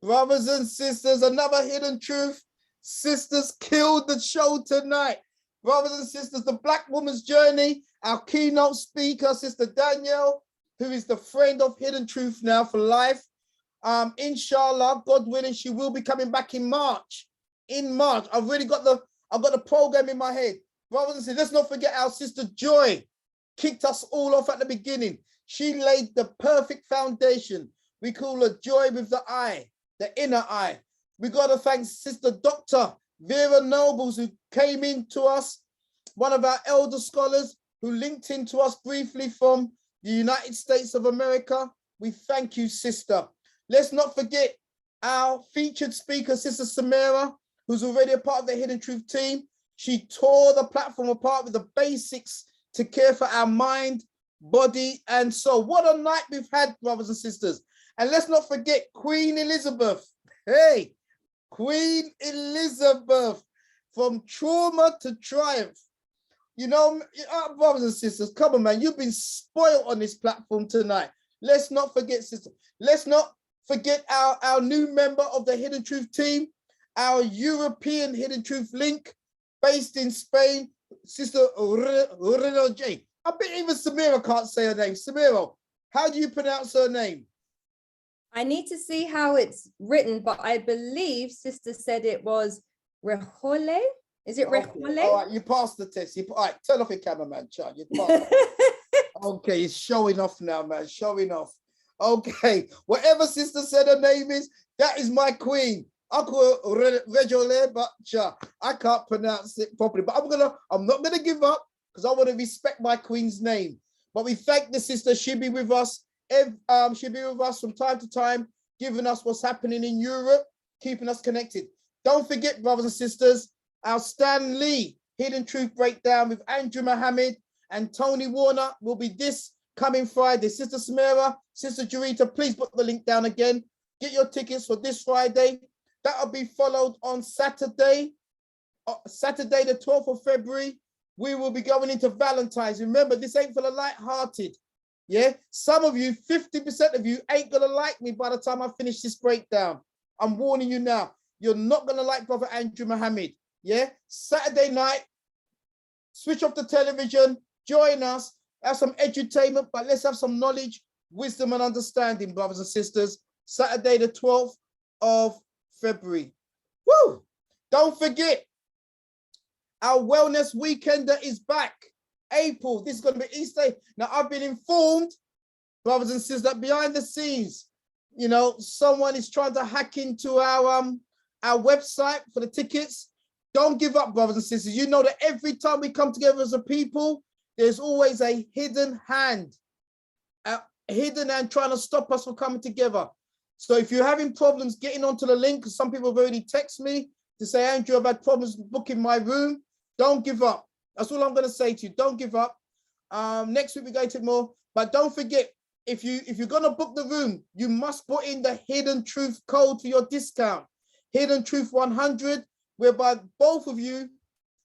Speaker 1: Brothers and sisters, another hidden truth. Sisters killed the show tonight. Brothers and sisters, the Black Woman's Journey, our keynote speaker, Sister Danielle, who is the friend of Hidden Truth now for life. Inshallah, God willing, she will be coming back in March. In March, I've got the program in my head. Brothers and sisters, let's not forget our Sister Joy kicked us all off at the beginning. She laid the perfect foundation. We call her Joy with the eye, the inner eye. We got to thank Sister Dr. Vera Nobles, who came in to us, one of our elder scholars who linked in to us briefly from the United States of America. We thank you, sister. Let's not forget our featured speaker, Sister Samira, who's already a part of the Hidden Truth team. She tore the platform apart with the basics to care for our mind, body, and soul. What a night we've had, brothers and sisters. And let's not forget Queen Elizabeth. Hey, Queen Elizabeth, from trauma to triumph. You know, brothers and sisters, come on, man. You've been spoiled on this platform tonight. Let's not forget, sister. Let's not forget our new member of the Hidden Truth team, our European Hidden Truth link, based in Spain, Sister Reno J. I bet even Samira can't say her name. Samira, how do you pronounce her name?
Speaker 3: I need to see how it's written, but I believe Sister said it was Rejole. Is it Rejole?
Speaker 1: All right, you passed the test. All right, turn off your camera, man. Chad, you passed. Okay, it's showing off now, man. Showing off. Okay, whatever Sister said her name is, that is my queen. I call it Regole, but I can't pronounce it properly. But I'm not gonna give up because I want to respect my queen's name. But we thank the sister. She'll be with us. She'll be with us from time to time, giving us what's happening in Europe, keeping us connected. Don't forget, brothers and sisters, our Stan Lee Hidden Truth Breakdown with Andrew Mohammed and Tony Warner will be this coming Friday. Sister Samira, Sister Jarita, please put the link down again. Get your tickets for this Friday. That'll be followed on Saturday, the 12th of February. We will be going into Valentine's. Remember, this ain't for the light-hearted. Yeah, some of you, 50% of you ain't gonna like me by the time I finish this breakdown. I'm warning you now. You're not gonna like Brother Andrew Mohammed. Yeah, Saturday night, switch off the television, join us, have some edutainment, but let's have some knowledge, wisdom, and understanding, brothers and sisters. Saturday, the 12th of February. Woo! Don't forget, our Wellness Weekender is back. April, this is going to be Easter. Now, I've been informed, brothers and sisters, that behind the scenes, you know, someone is trying to hack into our website for the tickets. Don't give up, brothers and sisters. You know that every time we come together as a people, there's always a hidden hand trying to stop us from coming together. So if you're having problems getting onto the link, because some people have already texted me to say, Andrew, I've had problems booking my room, don't give up. That's all I'm going to say to you. Don't give up. Next week we're going to more, but don't forget, if you're going to book the room, you must put in the Hidden Truth code for your discount. Hidden Truth 100, whereby both of you,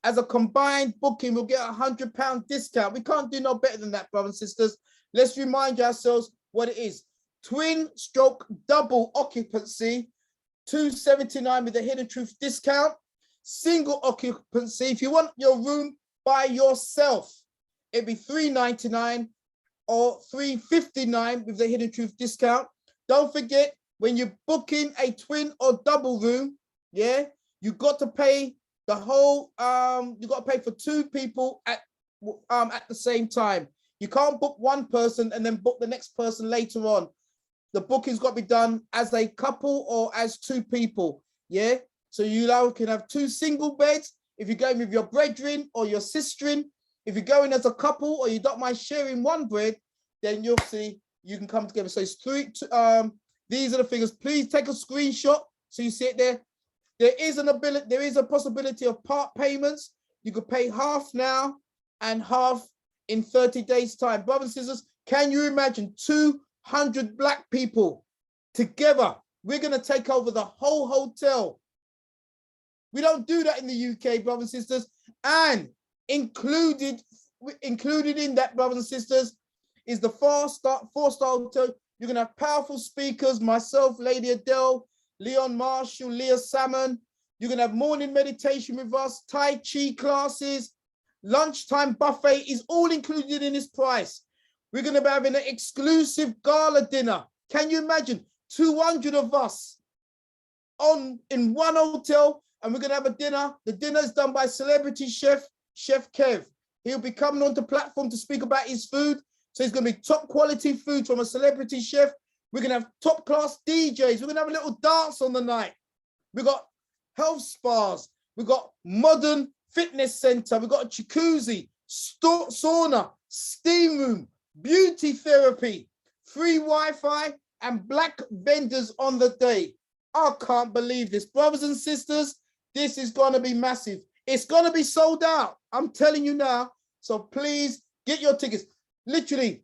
Speaker 1: as a combined booking, will get a £100 discount. We can't do no better than that, brothers and sisters. Let's remind ourselves what it is. Twin/double occupancy, $279 with a Hidden Truth discount. Single occupancy, if you want your room by yourself, it'd be $399 or $359 with the Hidden Truth discount. Don't forget, when you're booking a twin or double room, yeah, you got to pay the whole, you got to pay for two people at the same time. You can't book one person and then book the next person later on. The booking's got to be done as a couple or as two people, yeah? So you now can have two single beds. If you're going with your brethren or your sisterin, if you're going as a couple or you don't mind sharing one bed, then you'll see you can come together. So it's these are the figures. Please take a screenshot so you see it there. There is a possibility of part payments. You could pay half now and half in 30 days' time. Brothers and sisters, can you imagine 200 black people together? We're going to take over the whole hotel. We don't do that in the UK, brothers and sisters. And included in that, brothers and sisters, is the four-star hotel. You're going to have powerful speakers, myself, Lady Adele, Leon Marshall, Leah Salmon. You're going to have morning meditation with us, Tai Chi classes, lunchtime buffet is all included in this price. We're going to be having an exclusive gala dinner. Can you imagine 200 of us in one hotel, and we're going to have a dinner. The dinner is done by celebrity chef Kev. He'll be coming onto platform to speak about his food. So it's going to be top quality food from a celebrity chef. We're going to have top class DJs. We're going to have a little dance on the night. We've got health spas. We've got modern fitness center. We've got a jacuzzi, sauna, steam room, beauty therapy, free Wi-Fi, and black vendors on the day. I can't believe this. Brothers and sisters, this is going to be massive. It's going to be sold out. I'm telling you now. So please get your tickets. Literally,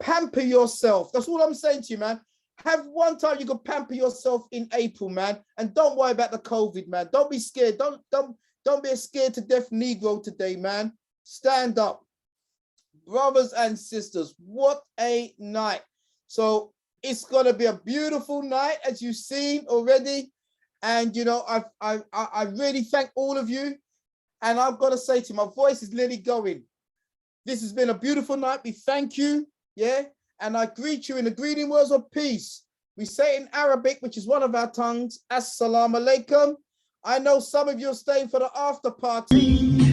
Speaker 1: pamper yourself. That's all I'm saying to you, man. Have one time you can pamper yourself in April, man. And don't worry about the COVID, man. Don't be scared. Don't be a scared to death Negro today, man. Stand up. Brothers and sisters, what a night. So it's going to be a beautiful night, as you've seen already. And, you know, I really thank all of you. And I've got to say to you, my voice is nearly going. This has been a beautiful night. We thank you, yeah? And I greet you in the greeting words of peace. We say it in Arabic, which is one of our tongues, Assalamu alaikum. I know some of you are staying for the after party.